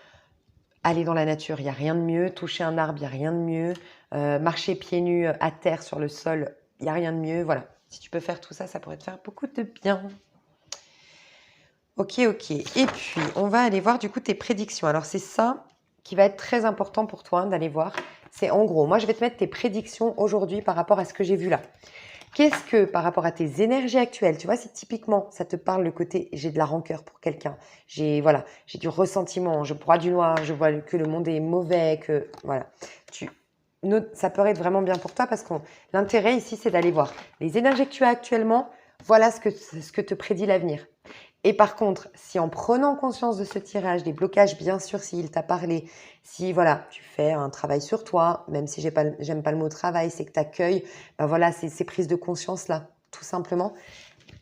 aller dans la nature, il n'y a rien de mieux. Toucher un arbre, il n'y a rien de mieux. Marcher pieds nus à terre sur le sol, il n'y a rien de mieux. Voilà, si tu peux faire tout ça, ça pourrait te faire beaucoup de bien. Ok, ok. Et puis, on va aller voir du coup tes prédictions. Alors, c'est ça qui va être très important pour toi d'aller voir. C'est en gros, moi, je vais te mettre tes prédictions aujourd'hui par rapport à ce que j'ai vu là. Qu'est-ce que, par rapport à tes énergies actuelles, tu vois, si typiquement ça te parle le côté j'ai de la rancœur pour quelqu'un, j'ai du ressentiment, je broie du noir, je vois que le monde est mauvais, que voilà, tu, ça peut être vraiment bien pour toi parce que l'intérêt ici c'est d'aller voir les énergies que tu as actuellement, voilà ce que te prédit l'avenir. Et par contre, si en prenant conscience de ce tirage, des blocages, bien sûr, s'il t'a parlé, si voilà, tu fais un travail sur toi, même si j'aime pas le mot travail, c'est que tu accueilles, ben voilà, ces prises de conscience-là, tout simplement,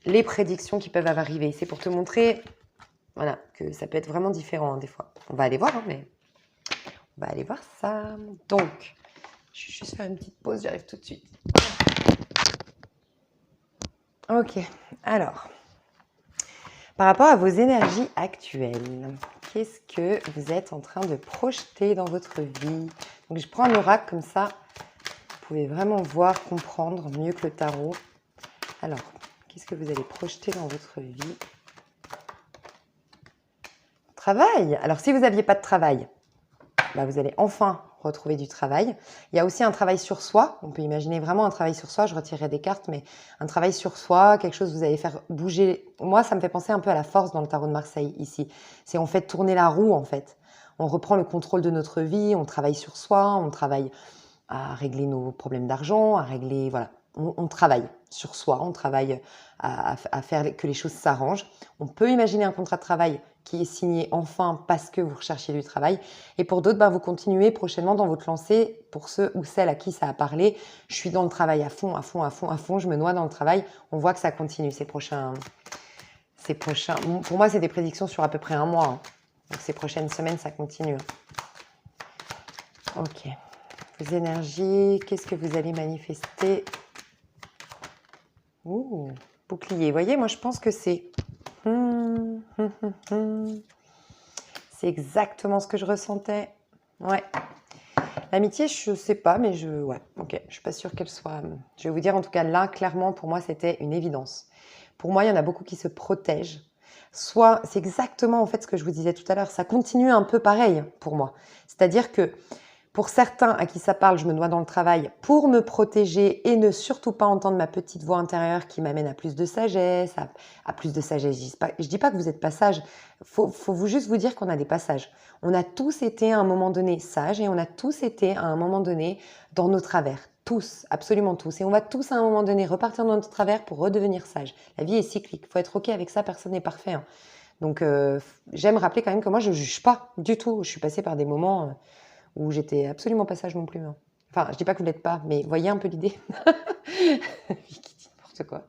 les prédictions qui peuvent arriver. C'est pour te montrer, voilà, que ça peut être vraiment différent hein, des fois. On va aller voir, hein, mais on va aller voir ça. Donc, je vais juste faire une petite pause, j'arrive tout de suite. Ok, alors. Par rapport à vos énergies actuelles, qu'est-ce que vous êtes en train de projeter dans votre vie? Donc je prends un oracle comme ça, vous pouvez vraiment voir, comprendre mieux que le tarot. Alors, qu'est-ce que vous allez projeter dans votre vie? Travail. Alors si vous n'aviez pas de travail, bah, vous allez enfin retrouver du travail. Il y a aussi un travail sur soi. On peut imaginer vraiment un travail sur soi. Je retirerai des cartes, mais un travail sur soi, quelque chose que vous allez faire bouger. Moi, ça me fait penser un peu à la force dans le tarot de Marseille ici. C'est on fait tourner la roue en fait. On reprend le contrôle de notre vie, on travaille sur soi, on travaille à régler nos problèmes d'argent, à régler, voilà, on travaille sur soi, on travaille à faire que les choses s'arrangent. On peut imaginer un contrat de travail qui est signé enfin parce que vous recherchez du travail. Et pour d'autres, ben, vous continuez prochainement dans votre lancée. Pour ceux ou celles à qui ça a parlé, je suis dans le travail à fond, à fond, à fond, à fond, je me noie dans le travail. On voit que ça continue ces prochains. Pour moi, c'est des prédictions sur à peu près un mois. Hein. Donc ces prochaines semaines, ça continue. Ok. Vos énergies, qu'est-ce que vous allez manifester? Ouh, bouclier. Vous voyez, moi je pense que c'est... C'est exactement ce que je ressentais. Ouais. L'amitié, je sais pas, mais ouais, ok. Je suis pas sûre qu'elle soit... Je vais vous dire, en tout cas, là, clairement, pour moi, c'était une évidence. Pour moi, il y en a beaucoup qui se protègent. Soit, c'est exactement, en fait, ce que je vous disais tout à l'heure. Ça continue un peu pareil pour moi. C'est-à-dire que pour certains à qui ça parle, je me noie dans le travail pour me protéger et ne surtout pas entendre ma petite voix intérieure qui m'amène à plus de sagesse, à plus de sagesse. Je dis pas que vous êtes pas sage. Faut vous juste vous dire qu'on a des passages. On a tous été à un moment donné sages et on a tous été à un moment donné dans nos travers. Tous, absolument tous. Et on va tous à un moment donné repartir dans notre travers pour redevenir sage. La vie est cyclique. Faut être OK avec ça. Personne n'est parfait. Hein. Donc, j'aime rappeler quand même que moi, je juge pas du tout. Je suis passée par des moments où j'étais absolument pas sage non plus. Hein. Enfin, je dis pas que vous l'êtes pas, mais voyez un peu l'idée. Qui dit n'importe quoi.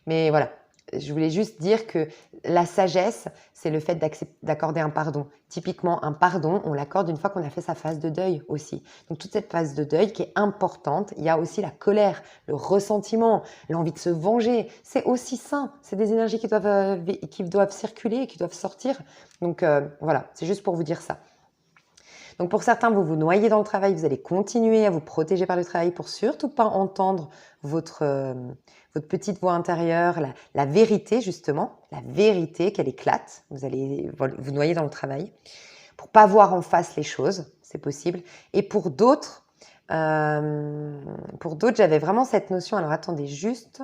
Mais voilà, je voulais juste dire que la sagesse, c'est le fait d'accorder un pardon. Typiquement, un pardon, on l'accorde une fois qu'on a fait sa phase de deuil aussi. Donc toute cette phase de deuil qui est importante, il y a aussi la colère, le ressentiment, l'envie de se venger. C'est aussi sain. C'est des énergies qui doivent circuler, qui doivent sortir. Donc voilà, c'est juste pour vous dire ça. Donc pour certains, vous vous noyez dans le travail, vous allez continuer à vous protéger par le travail pour surtout pas entendre votre petite voix intérieure, la vérité justement, la vérité qu'elle éclate. Vous allez vous noyer dans le travail pour pas voir en face les choses, c'est possible. Et pour d'autres, j'avais vraiment cette notion. Alors attendez juste.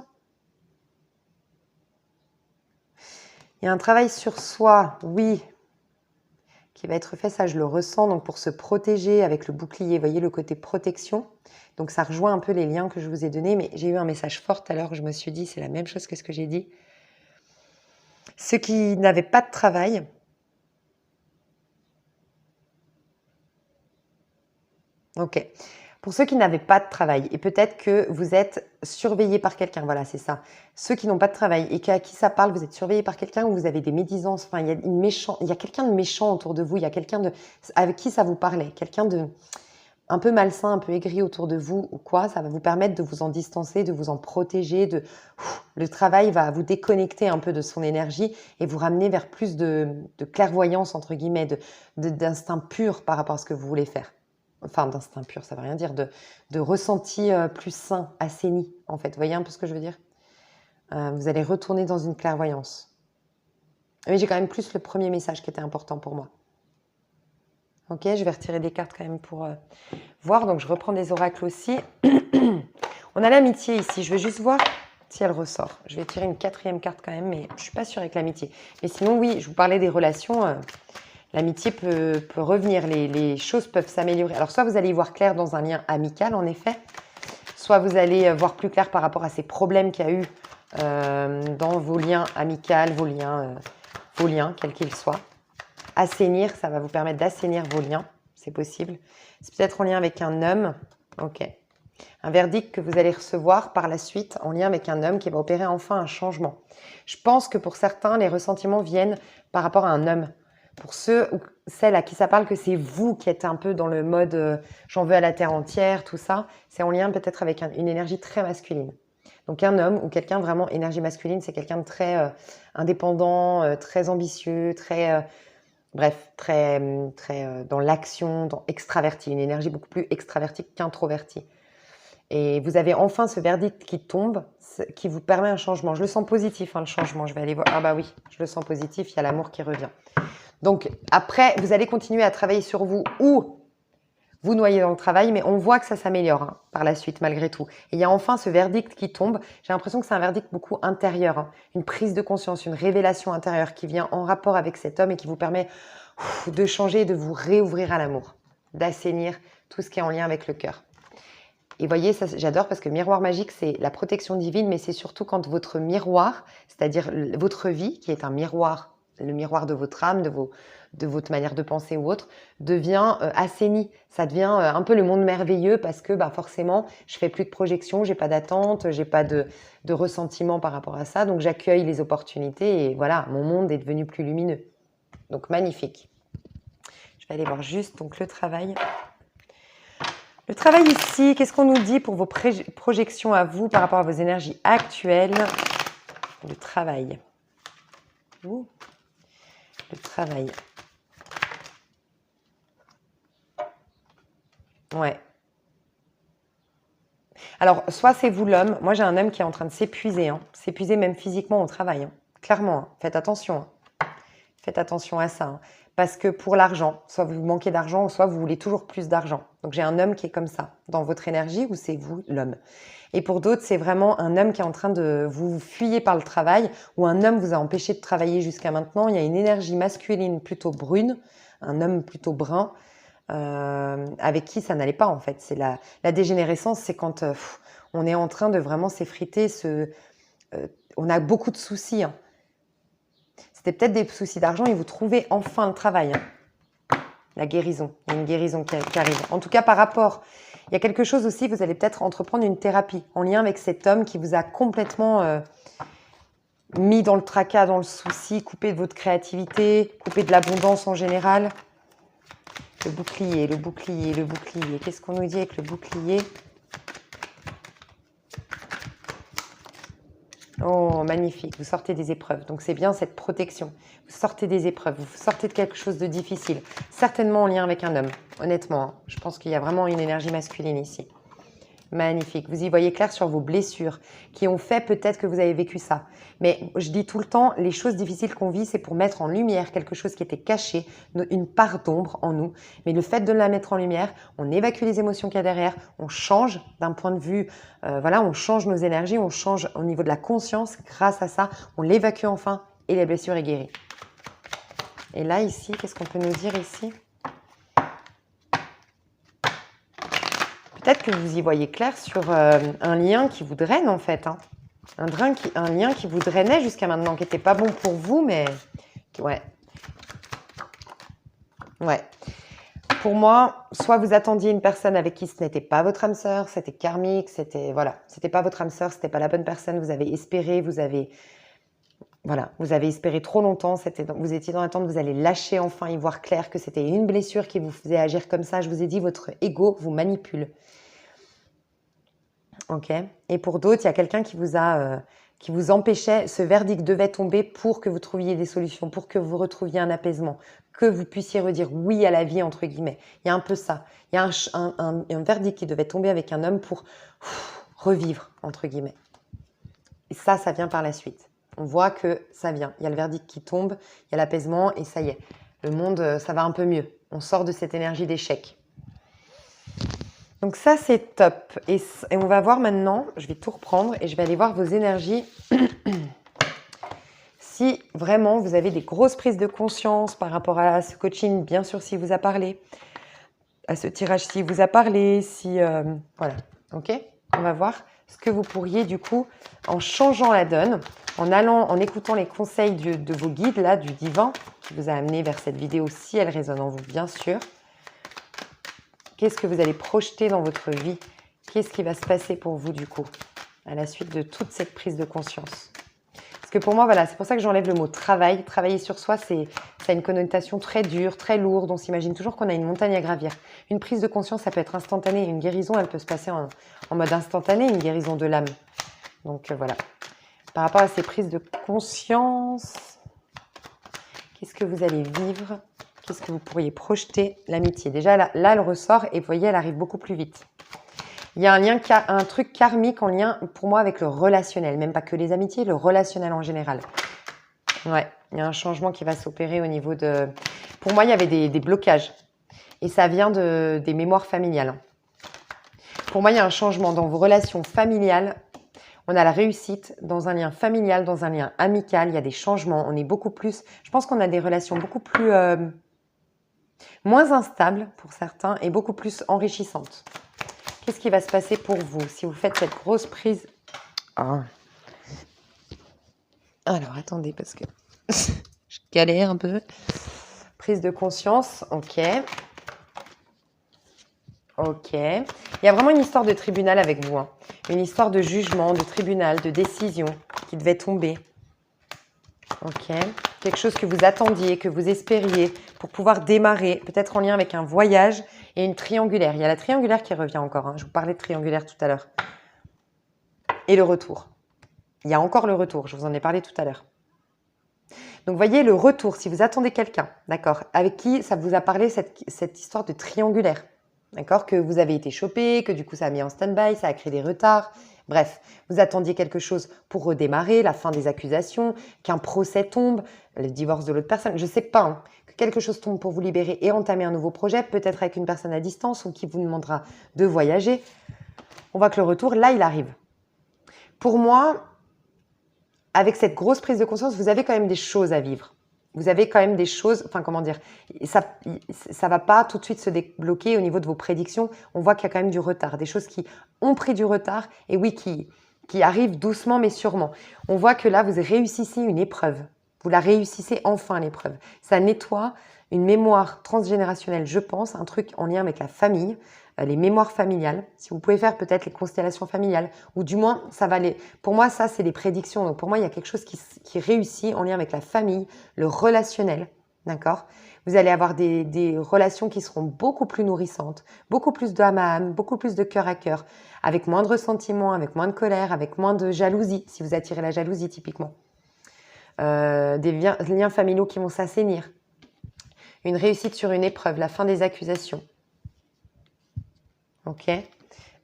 Il y a un travail sur soi, oui, qui va être fait, ça je le ressens, donc pour se protéger avec le bouclier, vous voyez le côté protection, donc ça rejoint un peu les liens que je vous ai donnés, mais j'ai eu un message fort tout à l'heure, je me suis dit, c'est la même chose que ce que j'ai dit. Ceux qui n'avaient pas de travail, ok, pour ceux qui n'avaient pas de travail, et peut-être que vous êtes surveillé par quelqu'un, voilà, c'est ça. Ceux qui n'ont pas de travail et à qui ça parle, vous êtes surveillé par quelqu'un ou vous avez des médisances, enfin, il y a quelqu'un de méchant autour de vous, il y a quelqu'un avec qui ça vous parlait, quelqu'un de un peu malsain, un peu aigri autour de vous ou quoi, ça va vous permettre de vous en distancer, de vous en protéger. Le travail va vous déconnecter un peu de son énergie et vous ramener vers plus de clairvoyance, entre guillemets, d'instinct pur par rapport à ce que vous voulez faire. Enfin, d'instinct pur, ça ne veut rien dire, de ressenti plus sain, assaini, en fait. Vous voyez un peu ce que je veux dire? Vous allez retourner dans une clairvoyance. Mais j'ai quand même plus le premier message qui était important pour moi. Ok, je vais retirer des cartes quand même pour voir. Donc, je reprends des oracles aussi. On a l'amitié ici. Je vais juste voir si elle ressort. Je vais tirer une 4e carte quand même, mais je ne suis pas sûre avec l'amitié. Mais sinon, oui, je vous parlais des relations. L'amitié peut revenir. Les choses peuvent s'améliorer. Alors, soit vous allez y voir clair dans un lien amical, en effet. Soit vous allez voir plus clair par rapport à ces problèmes qu'il y a eu dans vos liens amicaux, vos liens, quels qu'ils soient. Assainir, ça va vous permettre d'assainir vos liens, c'est possible. C'est peut-être en lien avec un homme, ok. Un verdict que vous allez recevoir par la suite en lien avec un homme qui va opérer enfin un changement. Je pense que pour certains, les ressentiments viennent par rapport à un homme. Pour ceux ou celles à qui ça parle que c'est vous qui êtes un peu dans le mode j'en veux à la terre entière, tout ça, c'est en lien peut-être avec une énergie très masculine. Donc un homme ou quelqu'un vraiment énergie masculine, c'est quelqu'un de très indépendant, très ambitieux, très... Bref, très dans l'action, extraverti, une énergie beaucoup plus extravertie qu'introvertie. Et vous avez enfin ce verdict qui tombe, qui vous permet un changement. Je le sens positif, hein, le changement. Je vais aller voir. Ah bah oui, je le sens positif, il y a l'amour qui revient. Donc après, vous allez continuer à travailler sur vous ou vous noyez dans le travail, mais on voit que ça s'améliore hein, par la suite malgré tout. Et il y a enfin ce verdict qui tombe. J'ai l'impression que c'est un verdict beaucoup intérieur, hein, une prise de conscience, une révélation intérieure qui vient en rapport avec cet homme et qui vous permet de changer et de vous réouvrir à l'amour, d'assainir tout ce qui est en lien avec le cœur. Et voyez, ça j'adore parce que miroir magique, c'est la protection divine, mais c'est surtout quand votre miroir, c'est-à-dire votre vie, qui est un miroir, le miroir de votre âme, de votre manière de penser ou autre, devient assaini. Ça devient un peu le monde merveilleux parce que forcément, je fais plus de projection, j'ai pas d'attente, j'ai pas de ressentiment par rapport à ça, donc j'accueille les opportunités et voilà, mon monde est devenu plus lumineux. Donc magnifique. Je vais aller voir juste donc le travail. Le travail ici, qu'est-ce qu'on nous dit pour vos projections à vous par rapport à vos énergies actuelles? Le travail. Ouh. Le travail. Ouais. Alors, soit c'est vous l'homme. Moi, j'ai un homme qui est en train de s'épuiser. Hein. S'épuiser même physiquement au travail. Hein. Clairement. Hein. Faites attention. Hein. Faites attention à ça. Hein. Parce que pour l'argent, soit vous manquez d'argent, soit vous voulez toujours plus d'argent. Donc j'ai un homme qui est comme ça, dans votre énergie, ou c'est vous, l'homme. Et pour d'autres, c'est vraiment un homme qui est en train de vous fuyer par le travail, ou un homme vous a empêché de travailler jusqu'à maintenant. Il y a une énergie masculine plutôt brune, un homme plutôt brun, avec qui ça n'allait pas en fait. C'est la dégénérescence, c'est quand on est en train de vraiment s'effriter, on a beaucoup de soucis. Hein. C'était peut-être des soucis d'argent et vous trouvez enfin le travail. Hein. La guérison. Il y a une guérison qui arrive. En tout cas, par rapport, il y a quelque chose aussi, vous allez peut-être entreprendre une thérapie en lien avec cet homme qui vous a complètement mis dans le tracas, dans le souci, coupé de votre créativité, coupé de l'abondance en général. Le bouclier, le bouclier, le bouclier. Qu'est-ce qu'on nous dit avec le bouclier ? Oh, magnifique, vous sortez des épreuves. Donc c'est bien cette protection. Vous sortez des épreuves, vous sortez de quelque chose de difficile. Certainement en lien avec un homme, honnêtement. Hein. Je pense qu'il y a vraiment une énergie masculine ici. Magnifique. Vous y voyez clair sur vos blessures qui ont fait peut-être que vous avez vécu ça. Mais je dis tout le temps, les choses difficiles qu'on vit, c'est pour mettre en lumière quelque chose qui était caché, une part d'ombre en nous. Mais le fait de la mettre en lumière, on évacue les émotions qu'il y a derrière, on change d'un point de vue, on change nos énergies, on change au niveau de la conscience. Grâce à ça, on l'évacue enfin et la blessure est guérie. Et là, ici, qu'est-ce qu'on peut nous dire ici ? Peut-être que vous y voyez clair sur un lien qui vous draine en fait. Hein. Un lien qui vous drainait jusqu'à maintenant, qui n'était pas bon pour vous, mais... Ouais. Pour moi, soit vous attendiez une personne avec qui ce n'était pas votre âme sœur, c'était karmique, c'était pas votre âme sœur, c'était pas la bonne personne, vous avez espéré, vous avez espéré trop longtemps, vous étiez dans l'attente, vous allez lâcher enfin y voir clair que c'était une blessure qui vous faisait agir comme ça. Je vous ai dit, votre ego vous manipule. Ok. Et pour d'autres, il y a quelqu'un qui vous empêchait, ce verdict devait tomber pour que vous trouviez des solutions, pour que vous retrouviez un apaisement, que vous puissiez redire oui à la vie, entre guillemets. Il y a un peu ça. Il y a un verdict qui devait tomber avec un homme pour revivre, entre guillemets. Et ça vient par la suite. On voit que ça vient. Il y a le verdict qui tombe, il y a l'apaisement et ça y est. Le monde, ça va un peu mieux. On sort de cette énergie d'échec. Donc ça, c'est top. Et on va voir maintenant, je vais tout reprendre et je vais aller voir vos énergies. Si vraiment vous avez des grosses prises de conscience par rapport à ce coaching, bien sûr, s'il vous a parlé, à ce tirage, s'il vous a parlé, si... voilà, ok. On va voir ce que vous pourriez, du coup, en changeant la donne, en écoutant les conseils de vos guides, là, du divin, qui vous a amené vers cette vidéo, si elle résonne en vous, bien sûr. Qu'est-ce que vous allez projeter dans votre vie? Qu'est-ce qui va se passer pour vous, du coup, à la suite de toute cette prise de conscience? Parce que pour moi, voilà, c'est pour ça que j'enlève le mot travail. Travailler sur soi, ça a une connotation très dure, très lourde. On s'imagine toujours qu'on a une montagne à gravir. Une prise de conscience, ça peut être instantané. Une guérison, elle peut se passer en mode instantané, une guérison de l'âme. Donc voilà. Par rapport à ces prises de conscience, qu'est-ce que vous allez vivre? Qu'est-ce que vous pourriez projeter? L'amitié. Déjà, là, elle ressort et vous voyez, elle arrive beaucoup plus vite. Il y a un truc karmique en lien, pour moi, avec le relationnel. Même pas que les amitiés, le relationnel en général. Ouais, il y a un changement qui va s'opérer au niveau de... Pour moi, il y avait des blocages. Et ça vient des mémoires familiales. Pour moi, il y a un changement dans vos relations familiales. On a la réussite dans un lien familial, dans un lien amical. Il y a des changements. On est beaucoup plus... Je pense qu'on a des relations beaucoup plus... moins instables pour certains et beaucoup plus enrichissantes. Qu'est-ce qui va se passer pour vous si vous faites cette grosse prise? Alors, attendez, parce que je galère un peu. Prise de conscience, ok. Ok. Il y a vraiment une histoire de tribunal avec vous. Hein. Une histoire de jugement, de tribunal, de décision qui devait tomber. Ok. Quelque chose que vous attendiez, que vous espériez pour pouvoir démarrer, peut-être en lien avec un voyage et une triangulaire. Il y a la triangulaire qui revient encore. Hein. Je vous parlais de triangulaire tout à l'heure. Et le retour. Il y a encore le retour. Je vous en ai parlé tout à l'heure. Donc, vous voyez, le retour, si vous attendez quelqu'un, d'accord, avec qui ça vous a parlé cette histoire de triangulaire, d'accord, que vous avez été chopé, que du coup, ça a mis en stand-by, ça a créé des retards. Bref, vous attendiez quelque chose pour redémarrer, la fin des accusations, qu'un procès tombe, le divorce de l'autre personne, je ne sais pas, hein, que quelque chose tombe pour vous libérer et entamer un nouveau projet, peut-être avec une personne à distance ou qui vous demandera de voyager. On voit que le retour, là, il arrive. Pour moi, avec cette grosse prise de conscience, vous avez quand même des choses à vivre. Vous avez quand même des choses, enfin comment dire, ça va pas tout de suite se débloquer au niveau de vos prédictions. On voit qu'il y a quand même du retard, des choses qui ont pris du retard et oui, qui arrivent doucement mais sûrement. On voit que là, vous réussissez une épreuve. Vous la réussissez enfin, l'épreuve. Ça nettoie une mémoire transgénérationnelle, je pense, un truc en lien avec la famille, les mémoires familiales. Si vous pouvez faire peut-être les constellations familiales, ou du moins, ça va les... Pour moi, ça, c'est des prédictions. Donc, pour moi, il y a quelque chose qui réussit en lien avec la famille, le relationnel, d'accord? Vous allez avoir des relations qui seront beaucoup plus nourrissantes, beaucoup plus d'âme à âme, beaucoup plus de cœur à cœur, avec moins de ressentiment, avec moins de colère, avec moins de jalousie, si vous attirez la jalousie, typiquement. Des liens familiaux qui vont s'assainir. Une réussite sur une épreuve, la fin des accusations. Ok.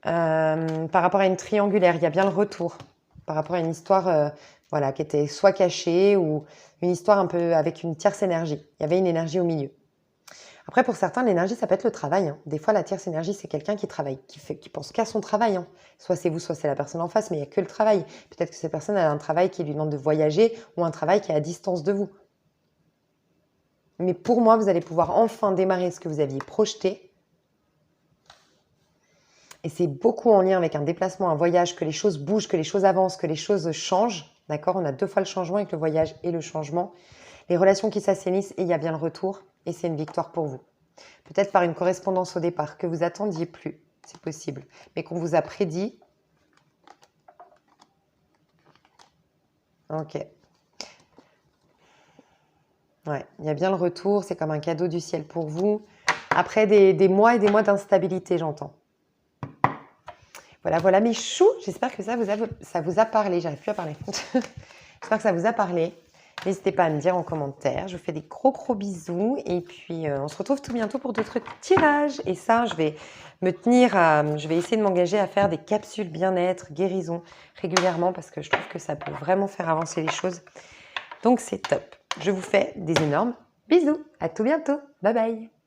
Par rapport à une triangulaire, il y a bien le retour. Par rapport à une histoire voilà, qui était soit cachée ou une histoire un peu avec une tierce énergie. Il y avait une énergie au milieu. Après, pour certains, l'énergie, ça peut être le travail. Hein. Des fois, la tierce énergie, c'est quelqu'un qui travaille, qui pense qu'à son travail. Hein. Soit c'est vous, soit c'est la personne en face, mais il n'y a que le travail. Peut-être que cette personne a un travail qui lui demande de voyager ou un travail qui est à distance de vous. Mais pour moi, vous allez pouvoir enfin démarrer ce que vous aviez projeté. Et c'est beaucoup en lien avec un déplacement, un voyage, que les choses bougent, que les choses avancent, que les choses changent. D'accord? On a deux fois le changement avec le voyage et le changement. Les relations qui s'assainissent et il y a bien le retour. Et c'est une victoire pour vous. Peut-être par une correspondance au départ que vous attendiez plus. C'est possible. Mais qu'on vous a prédit. Ok. Ouais, il y a bien le retour. C'est comme un cadeau du ciel pour vous. Après des mois et des mois d'instabilité, j'entends. Voilà mes choux. J'espère que ça vous a parlé. J'arrive plus à parler. J'espère que ça vous a parlé. N'hésitez pas à me dire en commentaire. Je vous fais des gros bisous et puis on se retrouve tout bientôt pour d'autres tirages. Et ça, je vais je vais essayer de m'engager à faire des capsules bien-être, guérison régulièrement parce que je trouve que ça peut vraiment faire avancer les choses. Donc c'est top. Je vous fais des énormes bisous. À tout bientôt. Bye bye.